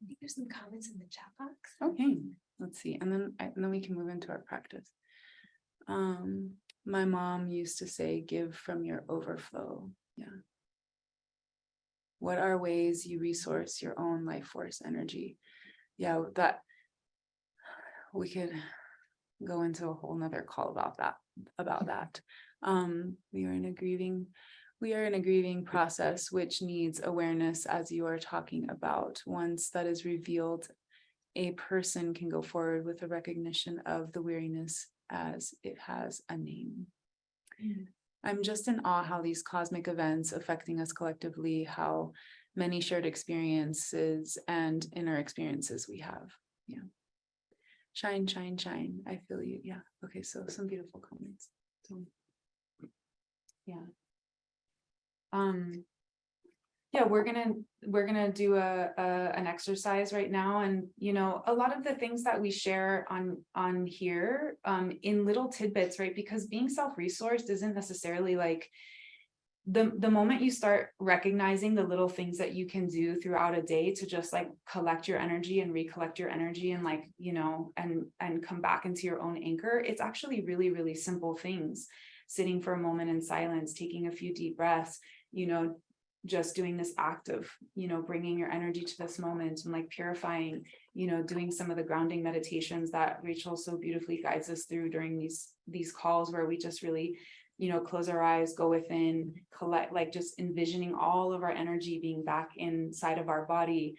think there's some comments in the chat box. Okay, let's see. And then we can move into our practice. My mom used to say, give from your overflow. Yeah. What are ways you resource your own life force energy? Yeah, that we could go into a whole nother call about that. We are in a grieving process, which needs awareness, as you are talking about. Once that is revealed, a person can go forward with a recognition of the weariness as it has a name. I'm just in awe how these cosmic events affecting us collectively, how many shared experiences and inner experiences we have. Yeah. Shine, shine, shine. I feel you. Yeah. Okay. So some beautiful comments. So, yeah. Yeah, we're gonna do an exercise right now, and a lot of the things that we share on here in little tidbits, right? Because being self-resourced isn't necessarily like the moment you start recognizing the little things that you can do throughout a day to just like collect your energy and recollect your energy and like and come back into your own anchor. It's actually really, really simple things. Sitting for a moment in silence, taking a few deep breaths, just doing this act of, bringing your energy to this moment and like purifying, doing some of the grounding meditations that Rachel so beautifully guides us through during these calls, where we just really, close our eyes, go within, collect, like just envisioning all of our energy being back inside of our body,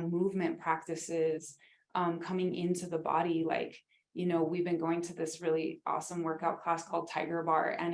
movement practices, coming into the body, like, we've been going to this really awesome workout class called Tiger Bar, and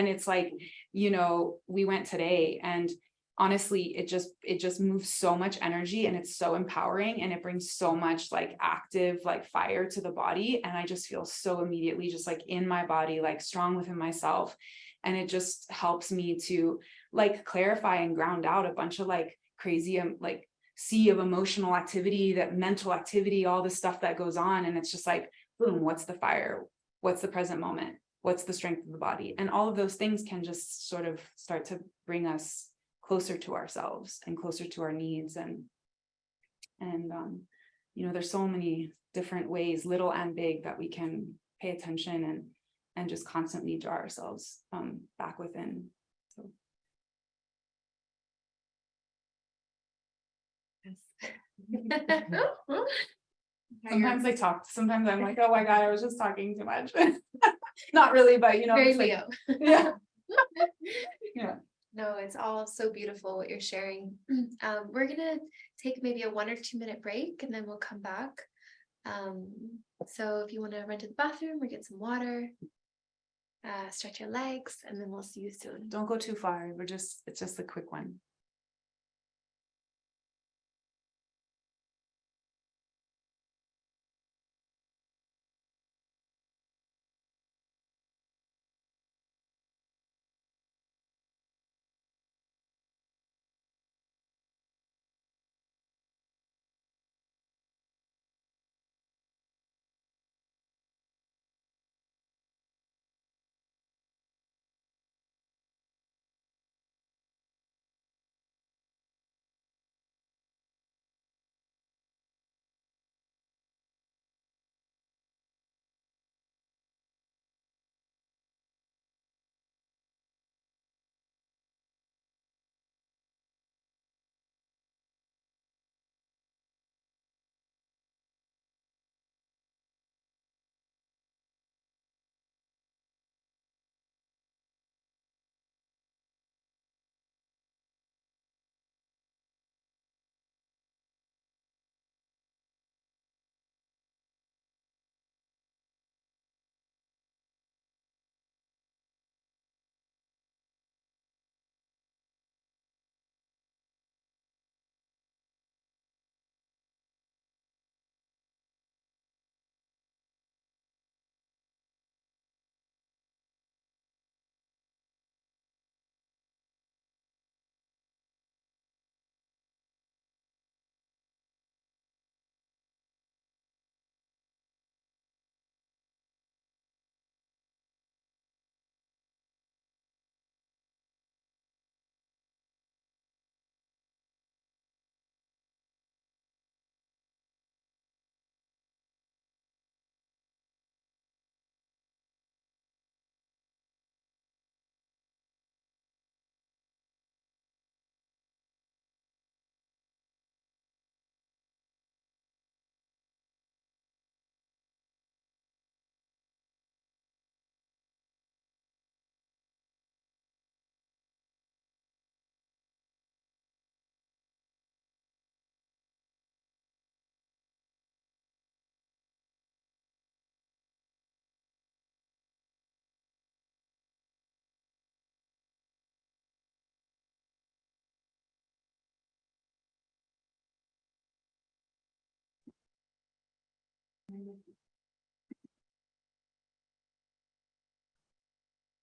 it's like, we went today, and honestly, it just moves so much energy, and it's so empowering, and it brings so much like active, like fire to the body. And I just feel so immediately just like in my body, like strong within myself. And it just helps me to like clarify and ground out a bunch of like crazy, like sea of emotional activity, that mental activity, all the stuff that goes on. And it's just like, boom, what's the fire? What's the present moment? What's the strength of the body? And all of those things can just sort of start to bring us closer to ourselves and closer to our needs. And there's so many different ways, little and big, that we can pay attention and just constantly draw ourselves back within. So. Sometimes I'm like, oh my God, I was just talking too much. Not really, but Very it's like, Leo. yeah. Yeah. No, it's all so beautiful what you're sharing. We're gonna take maybe a 1 or 2 minute break, and then we'll come back. So if you want to run to the bathroom or get some water, stretch your legs, and then we'll see you soon. Don't go too far. It's just a quick one.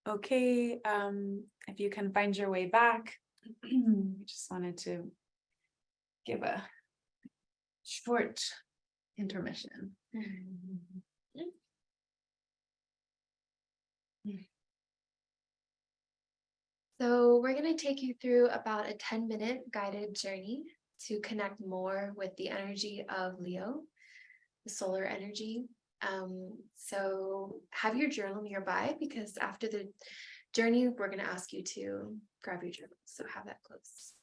Okay, if you can find your way back, I just wanted to give a short intermission. So we're going to take you through about a 10-minute guided journey to connect more with the energy of Leo, the solar energy. So have your journal nearby, because after the journey, we're going to ask you to grab your journal. So have that close.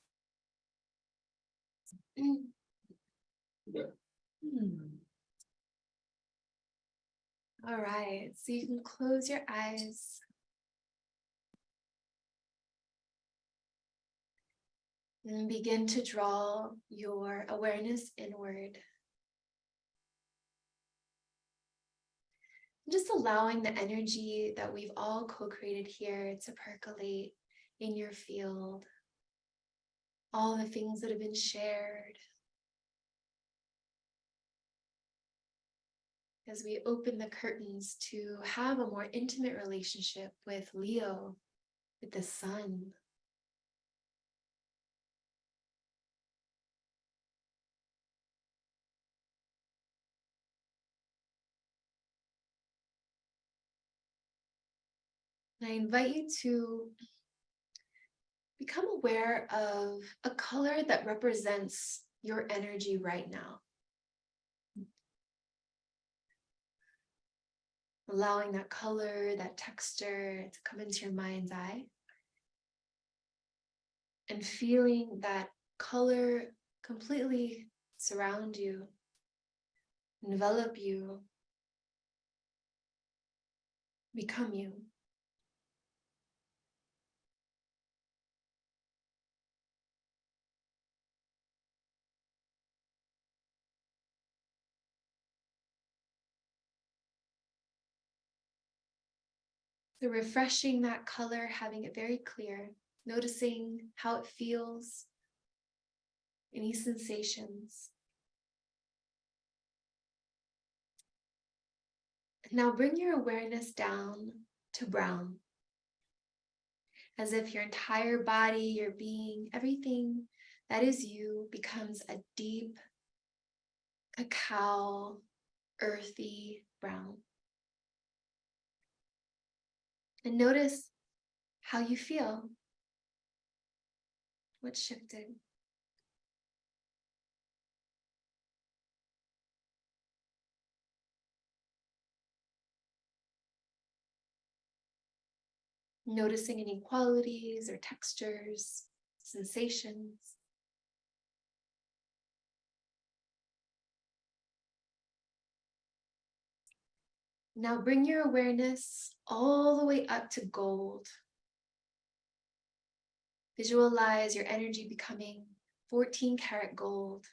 All right, so you can close your eyes. And begin to draw your awareness inward. Just allowing the energy that we've all co-created here to percolate in your field. All the things that have been shared. As we open the curtains to have a more intimate relationship with Leo, with the sun. And I invite you to become aware of a color that represents your energy right now. Allowing that color, that texture to come into your mind's eye. And feeling that color completely surround you, envelop you, become you. So refreshing that color, having it very clear, noticing how it feels, any sensations. Now bring your awareness down to brown, as if your entire body, your being, everything that is you becomes a deep cacao, earthy brown. And notice how you feel. What shifted? Noticing any qualities or textures, sensations. Now bring your awareness all the way up to gold. Visualize your energy becoming 14-karat gold.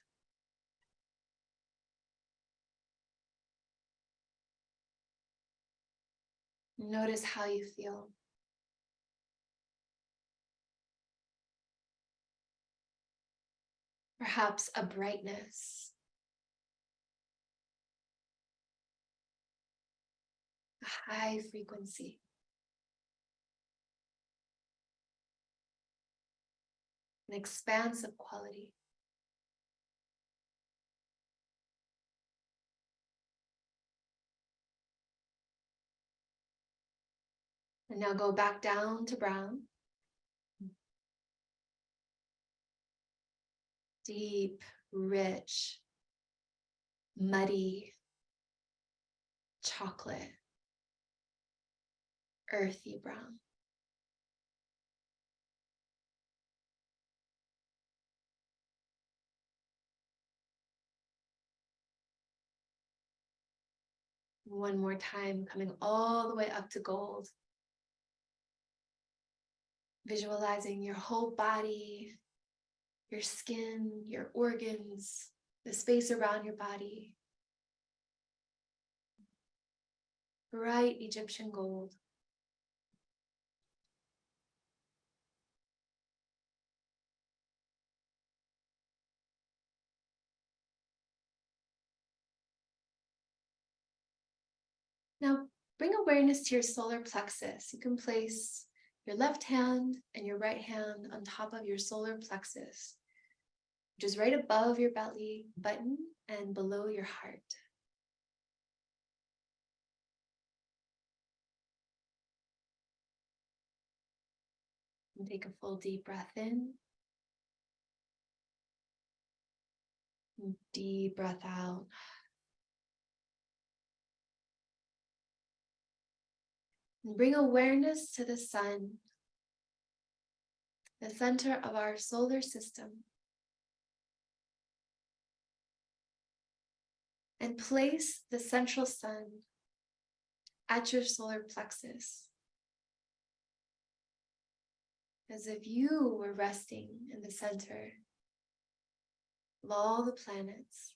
Notice how you feel. Perhaps a brightness, a high frequency. An expansive quality. And now go back down to brown. Deep, rich, muddy, chocolate, earthy brown. One more time, coming all the way up to gold. Visualizing your whole body, your skin, your organs, the space around your body. Bright Egyptian gold. Now bring awareness to your solar plexus. You can place your left hand and your right hand on top of your solar plexus, which is right above your belly button and below your heart. And take a full deep breath in. And deep breath out. And bring awareness to the sun, the center of our solar system. And place the central sun at your solar plexus, as if you were resting in the center of all the planets.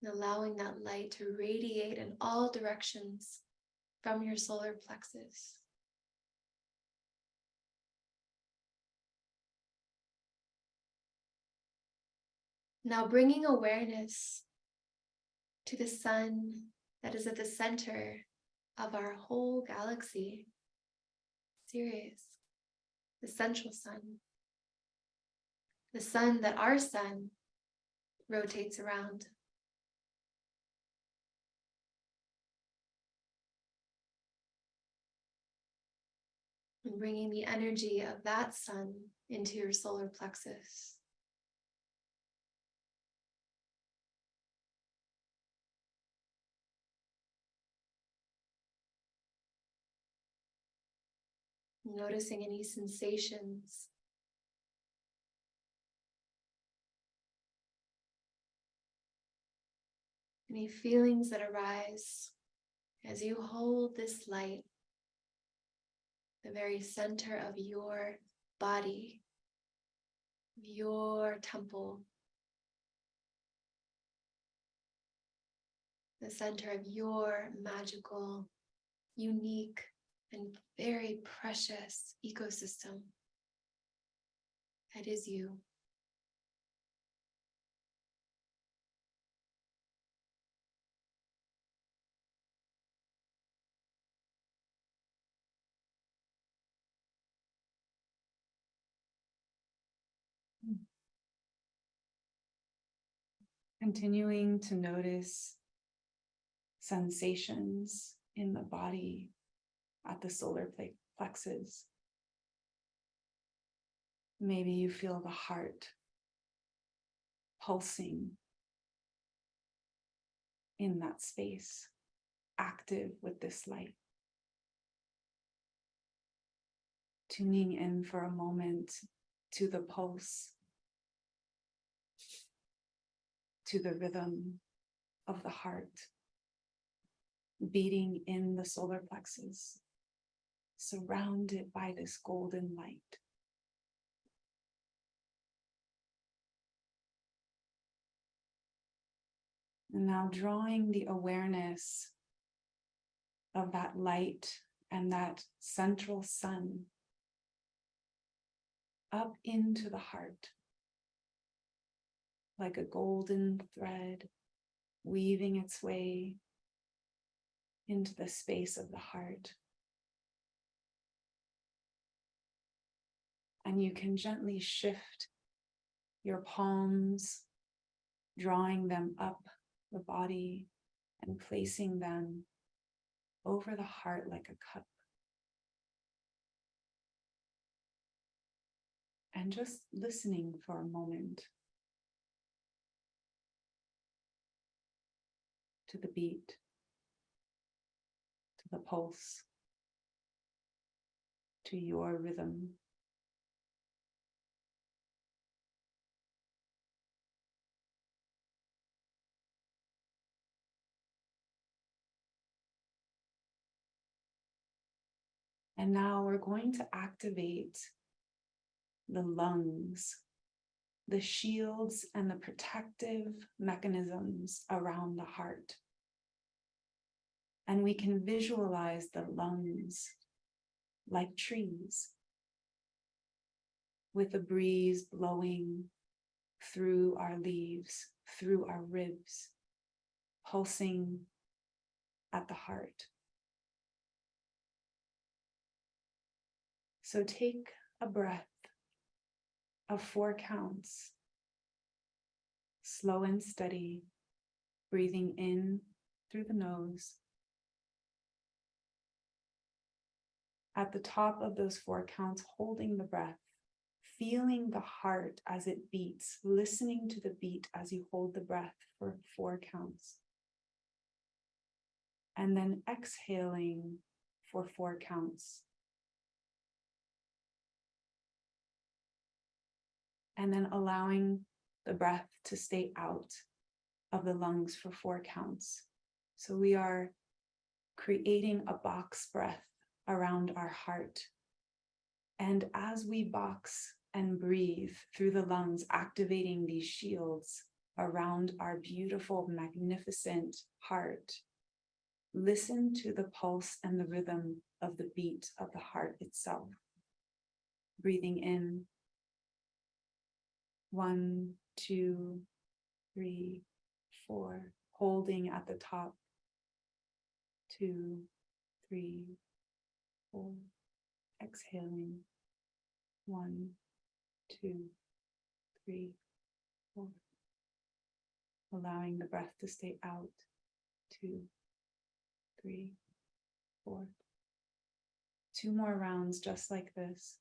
And allowing that light to radiate in all directions from your solar plexus. Now bringing awareness to the sun that is at the center of our whole galaxy, Sirius, the central sun, the sun that our sun rotates around. And bringing the energy of that sun into your solar plexus. Noticing any sensations, any feelings that arise as you hold this light, the very center of your body, your temple, the center of your magical, unique, and very precious ecosystem that is you. Continuing to notice sensations in the body at the solar plexus. Maybe you feel the heart pulsing in that space, active with this light. Tuning in for a moment to the pulse, to the rhythm of the heart beating in the solar plexus, surrounded by this golden light. And now drawing the awareness of that light and that central sun up into the heart, like a golden thread weaving its way into the space of the heart. And you can gently shift your palms, drawing them up the body and placing them over the heart like a cup. And just listening for a moment to the beat, to the pulse, to your rhythm. And now we're going to activate the lungs, the shields and the protective mechanisms around the heart. And we can visualize the lungs like trees, with the breeze blowing through our leaves, through our ribs, pulsing at the heart. So take a breath of 4 counts, slow and steady, breathing in through the nose. At the top of those 4 counts, holding the breath, feeling the heart as it beats, listening to the beat as you hold the breath for 4 counts. And then exhaling for 4 counts. And then allowing the breath to stay out of the lungs for 4 counts. So we are creating a box breath around our heart. And as we box and breathe through the lungs, activating these shields around our beautiful, magnificent heart, listen to the pulse and the rhythm of the beat of the heart itself. Breathing in. 1, 2, 3, 4. Holding at the top. 2, 3, 4. Exhaling. 1, 2, 3, 4. Allowing the breath to stay out. 2, 3, 4. 2 more rounds just like this.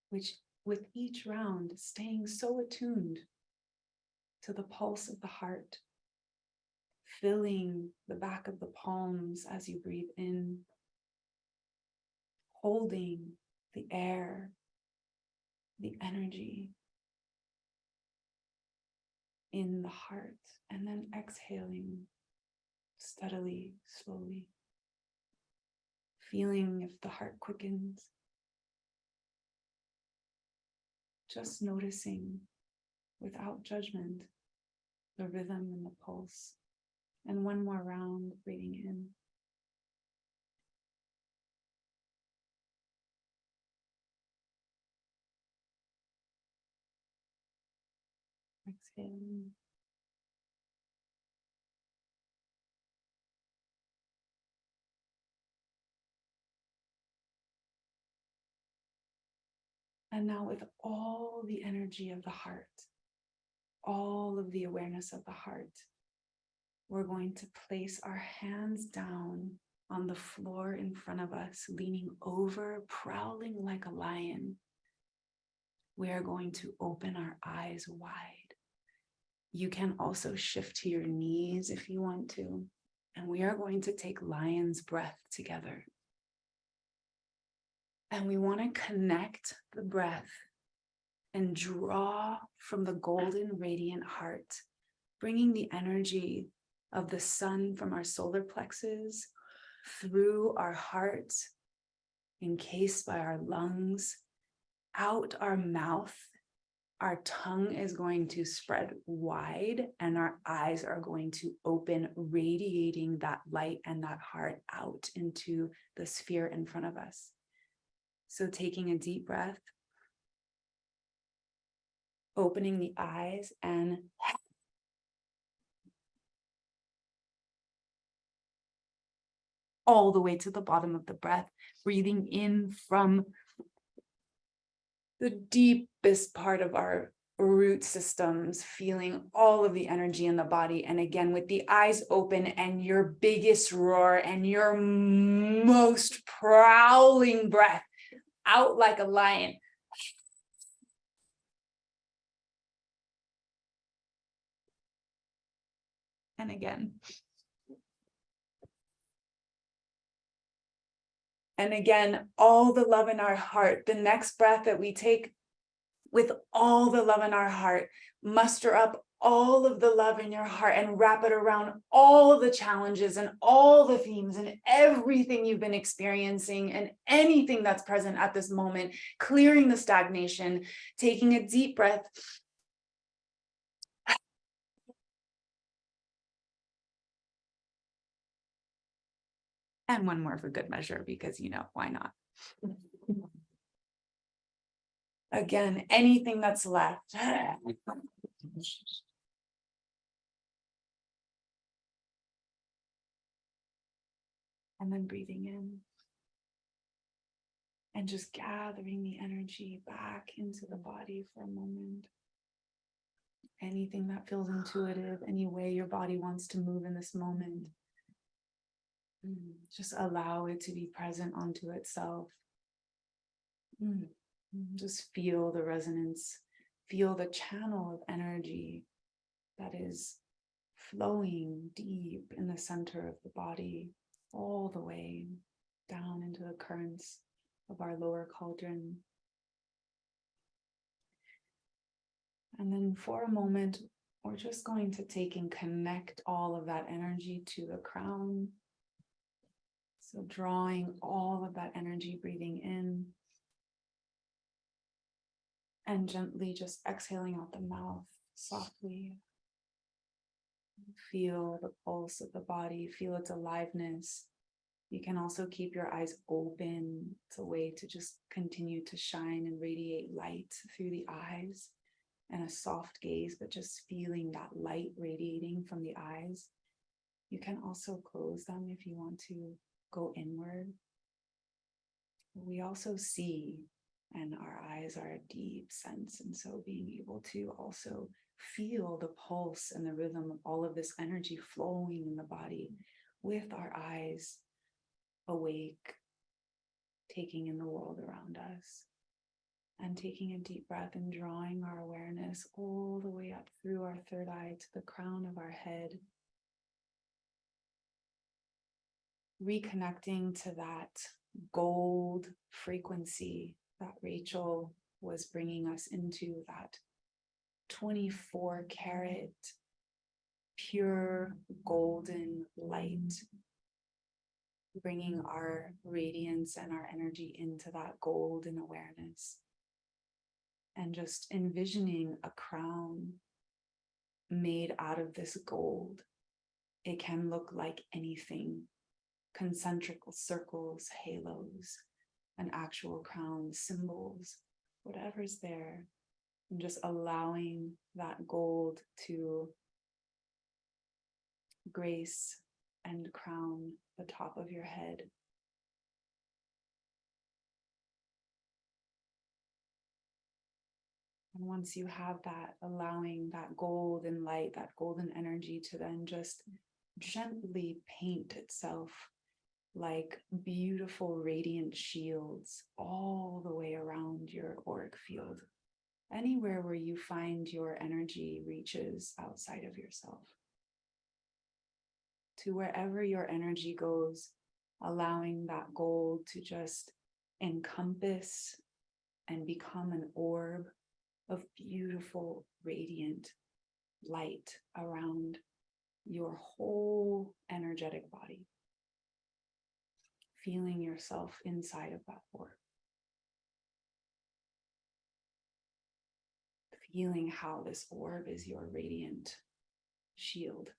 Which with each round, staying so attuned to the pulse of the heart, filling the back of the palms as you breathe in, holding the air, the energy in the heart, and then exhaling steadily, slowly, feeling if the heart quickens. Just noticing without judgment the rhythm and the pulse. And 1 more round, breathing in. Exhaling. And now with all the energy of the heart, all of the awareness of the heart, we're going to place our hands down on the floor in front of us, leaning over, prowling like a lion. We are going to open our eyes wide. You can also shift to your knees if you want to. And we are going to take lion's breath together. And we want to connect the breath and draw from the golden radiant heart, bringing the energy of the sun from our solar plexus through our heart, encased by our lungs, out our mouth. Our tongue is going to spread wide and our eyes are going to open, radiating that light and that heart out into the sphere in front of us. So taking a deep breath, opening the eyes and all the way to the bottom of the breath, breathing in from the deepest part of our root systems, feeling all of the energy in the body. And again, with the eyes open and your biggest roar and your most prowling breath out like a lion. And again. And again, all the love in our heart. The next breath that we take with all the love in our heart, muster up all of the love in your heart and wrap it around all the challenges and all the themes and everything you've been experiencing and anything that's present at this moment, clearing the stagnation, taking a deep breath. And one more for good measure, because, you know, why not? Again, anything that's left. And then breathing in. And just gathering the energy back into the body for a moment. Anything that feels intuitive, any way your body wants to move in this moment. Just allow it to be present onto itself. Just feel the resonance, feel the channel of energy that is flowing deep in the center of the body, all the way down into the currents of our lower cauldron. And then for a moment, we're just going to take and connect all of that energy to the crown. So drawing all of that energy, breathing in, and gently just exhaling out the mouth softly. Feel the pulse of the body, feel its aliveness. You can also keep your eyes open. It's a way to just continue to shine and radiate light through the eyes, and a soft gaze, but just feeling that light radiating from the eyes. You can also close them if you want to go inward. We also see, and our eyes are a deep sense, and so being able to also feel the pulse and the rhythm of all of this energy flowing in the body with our eyes awake, taking in the world around us, and taking a deep breath and drawing our awareness all the way up through our third eye to the crown of our head. Reconnecting to that gold frequency that Rachel was bringing us into, that 24 karat pure golden light, bringing our radiance and our energy into that golden awareness, and just envisioning a crown made out of this gold. It can look like anything. Concentric circles, halos, an actual crown, symbols, whatever's there, and just allowing that gold to grace and crown the top of your head. And once you have that, allowing that golden light, that golden energy to then just gently paint itself like beautiful radiant shields all the way around your auric field, anywhere where you find your energy reaches outside of yourself. To wherever your energy goes, allowing that gold to just encompass and become an orb of beautiful, radiant light around your whole energetic body. Feeling yourself inside of that orb. Feeling how this orb is your radiant shield.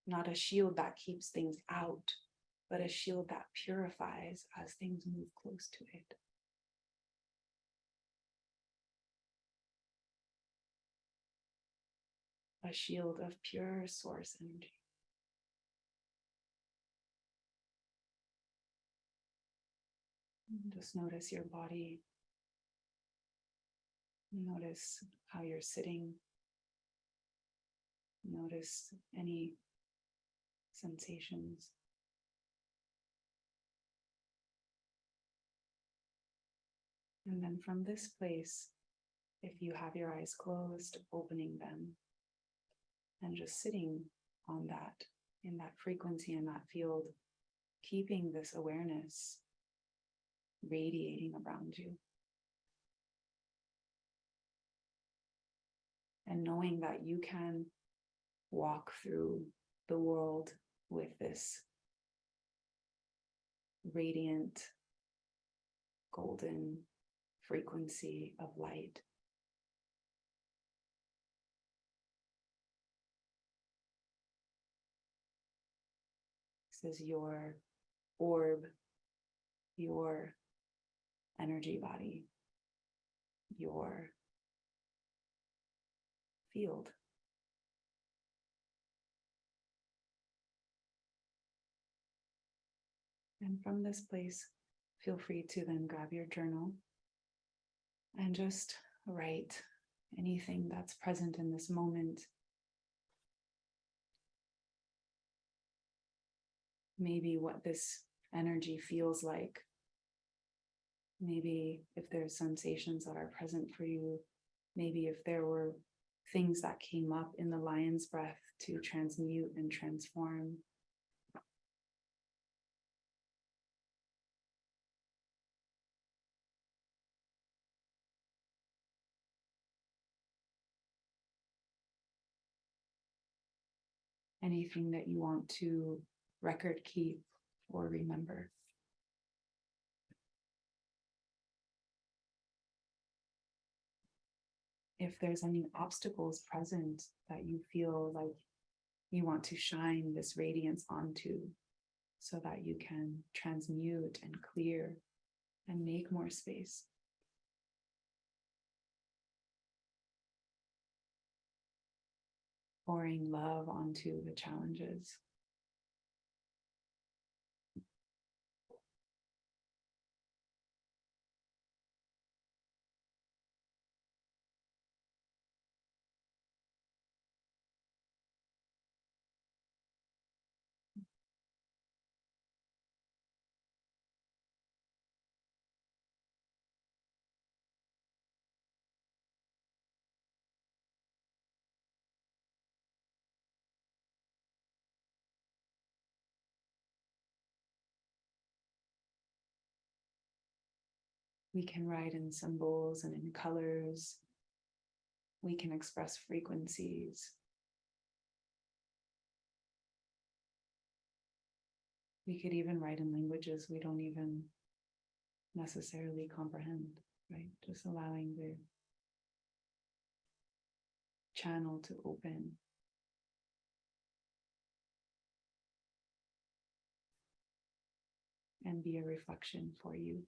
Not a shield that keeps things out, but a shield that purifies as things move close to it. A shield of pure source energy. Just notice your body. Notice how you're sitting. Notice any sensations. And then from this place, if you have your eyes closed, opening them and just sitting on that, in that frequency, in that field, keeping this awareness radiating around you. and knowing that you can walk through the world with this radiant, golden frequency of light. This is your orb, your energy body, your field. And from this place, feel free to then grab your journal and just write anything that's present in this moment. Maybe what this energy feels like. Maybe if there's sensations that are present for you. Maybe if there were things that came up in the lion's breath to transmute and transform. Anything that you want to record keep or remember. If there's any obstacles present that you feel like you want to shine this radiance onto so that you can transmute and clear and make more space. Pouring love onto the challenges. We can write in symbols and in colors. We can express frequencies. We could even write in languages we don't even necessarily comprehend, right? Just allowing the channel to open. And be a reflection for you.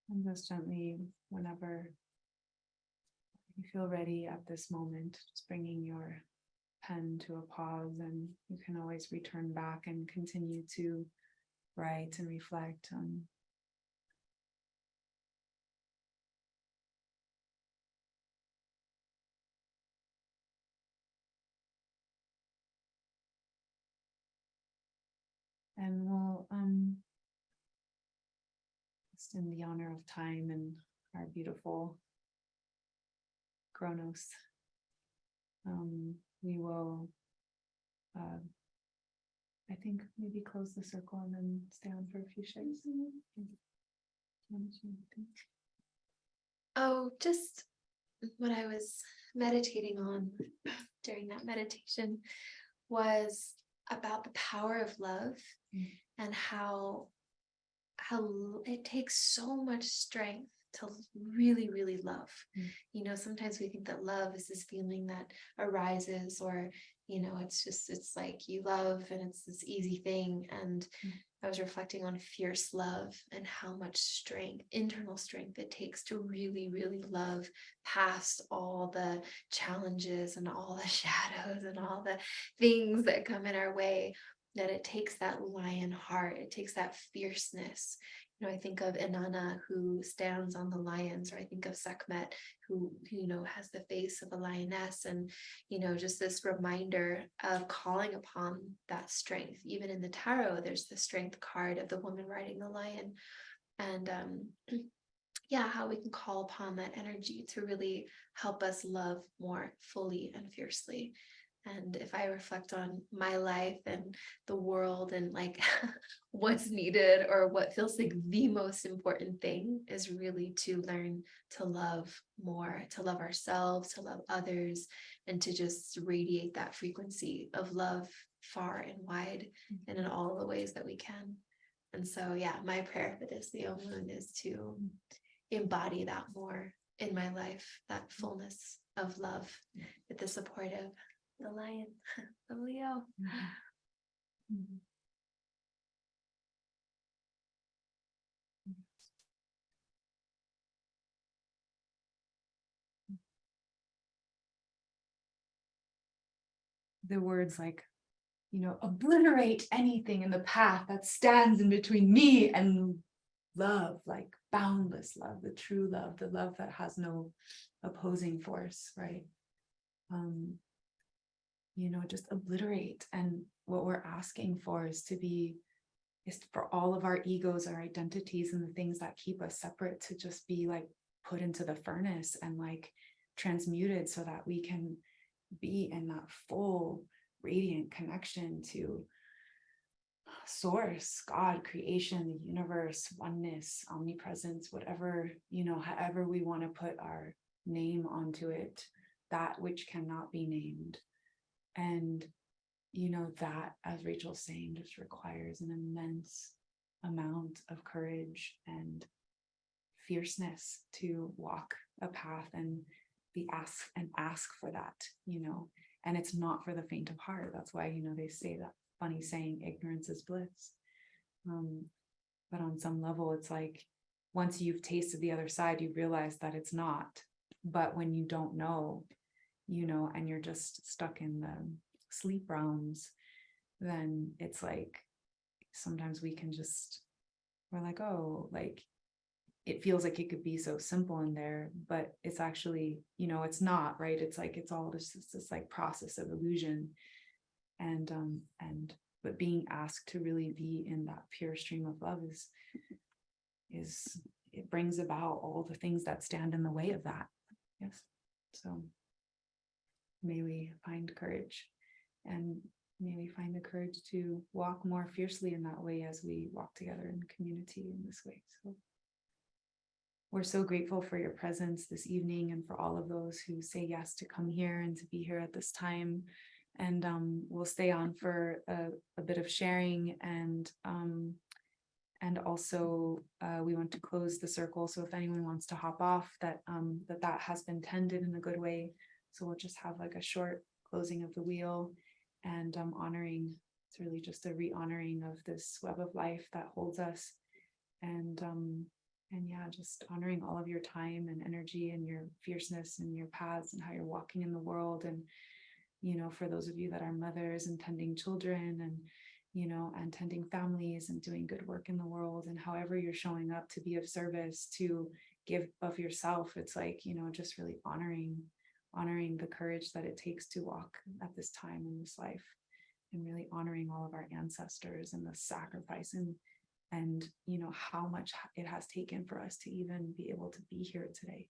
And just gently, whenever you feel ready at this moment, just bringing your pen to a pause, and you can always return back and continue to write and reflect on and we'll just in the honor of time and our beautiful Chronos, we will I think maybe close the circle and then stay on for a few shakes. Oh, just what I was meditating on during that meditation was about the power of love and how it takes so much strength to really, really love. You know, sometimes we think that love is this feeling that arises, or, you know, it's like you love and it's this easy thing. And I was reflecting on fierce love and how much strength, internal strength it takes to really, really love past all the challenges and all the shadows and all the things that come in our way. That it takes that lion heart, it takes that fierceness. You know, I think of Inanna, who stands on the lions, or I think of Sekhmet, who, you know, has the face of a lioness, and, you know, just this reminder of calling upon that strength. Even in the tarot, there's the strength card of the woman riding the lion. And yeah, how we can call upon that energy to really help us love more fully and fiercely. And if I reflect on my life and the world and like what's needed, or what feels like the most important thing, is really to learn to love more, to love ourselves, to love others, and to just radiate that frequency of love far and wide and in all the ways that we can. And so, yeah, my prayer for this Leo moon is to embody that more in my life, that fullness of love with the support of the lion, the Leo. The words like, you know, obliterate anything in the path that stands in between me and love, like boundless love, the true love, the love that has no opposing force, right? You know, just obliterate. And what we're asking for is for all of our egos, our identities, and the things that keep us separate to just be like put into the furnace and like transmuted, so that we can be in that full radiant connection to source, God, creation, the universe, oneness, omnipresence, whatever, you know, however we want to put our name onto it, that which cannot be named. And, you know, that, as Rachel's saying, just requires an immense amount of courage and fierceness to walk a path and ask for that, you know. And it's not for the faint of heart. That's why, you know, they say that funny saying, ignorance is bliss. But on some level, it's like, once you've tasted the other side, you realize that it's not. But when you don't know, you know, and you're just stuck in the sleep realms, then it's like, sometimes we're like, oh, like, it feels like it could be so simple in there, but it's actually, you know, it's not, right? It's like, it's all just this like process of illusion. But being asked to really be in that pure stream of love is it brings about all the things that stand in the way of that. Yes. So may we find courage, and may we find the courage to walk more fiercely in that way as we walk together in community in this way. So we're so grateful for your presence this evening, and for all of those who say yes to come here and to be here at this time. And we'll stay on for a bit of sharing, and also we want to close the circle. So if anyone wants to hop off, that has been tended in a good way. So we'll just have like a short closing of the wheel, and honoring. It's really just a re-honoring of this web of life that holds us, and yeah, just honoring all of your time and energy and your fierceness and your paths and how you're walking in the world. And, you know, for those of you that are mothers and tending children, and, you know, and tending families and doing good work in the world, and however you're showing up to be of service, to give of yourself, it's like, you know, just really honoring the courage that it takes to walk at this time in this life, and really honoring all of our ancestors and the sacrifice and you know, how much it has taken for us to even be able to be here today.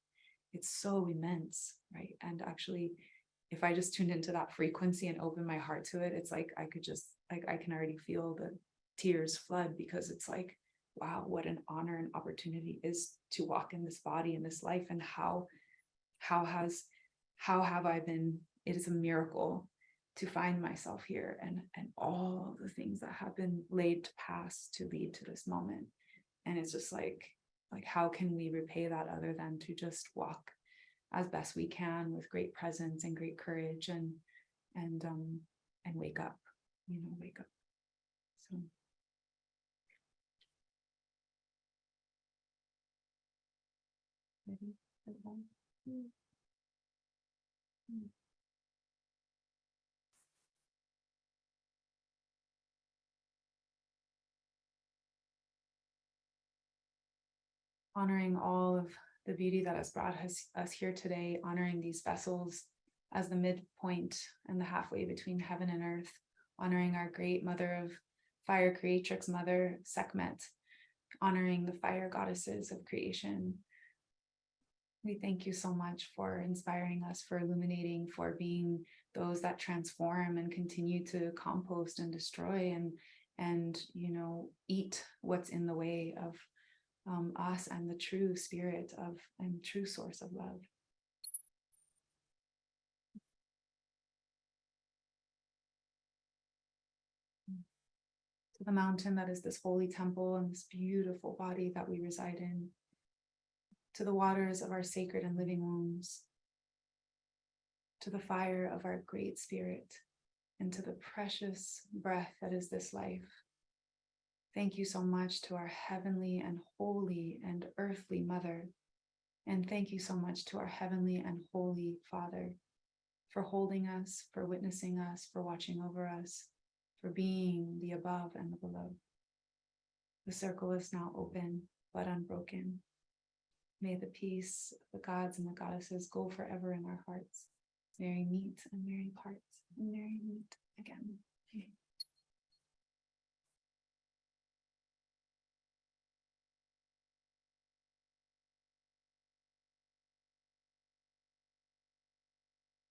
It's so immense, right? And actually, if I just tuned into that frequency and opened my heart to it, it's like I like I can already feel the tears flood, because it's like, wow, what an honor and opportunity is to walk in this body, in this life. And how have I been, it is a miracle to find myself here, and all the things that have been laid to pass to lead to this moment. And it's just like how can we repay that other than to just walk as best we can with great presence and great courage, and wake up, wake up. So maybe honoring all of the beauty that has brought us here today, honoring these vessels as the midpoint and the halfway between heaven and earth, honoring our great mother of fire creatrix, Mother Sekhmet, honoring the fire goddesses of creation. We thank you so much for inspiring us, for illuminating, for being those that transform and continue to compost and destroy and eat what's in the way of us and the true spirit of and true source of love. To the mountain that is this holy temple and this beautiful body that we reside in, to the waters of our sacred and living wombs, to the fire of our great spirit, and to the precious breath that is this life. Thank you so much to our heavenly and holy and earthly mother. And thank you so much to our heavenly and holy Father for holding us, for witnessing us, for watching over us, for being the above and the below. The circle is now open but unbroken. May the peace of the gods and the goddesses go forever in our hearts. Merry meet and merry parts.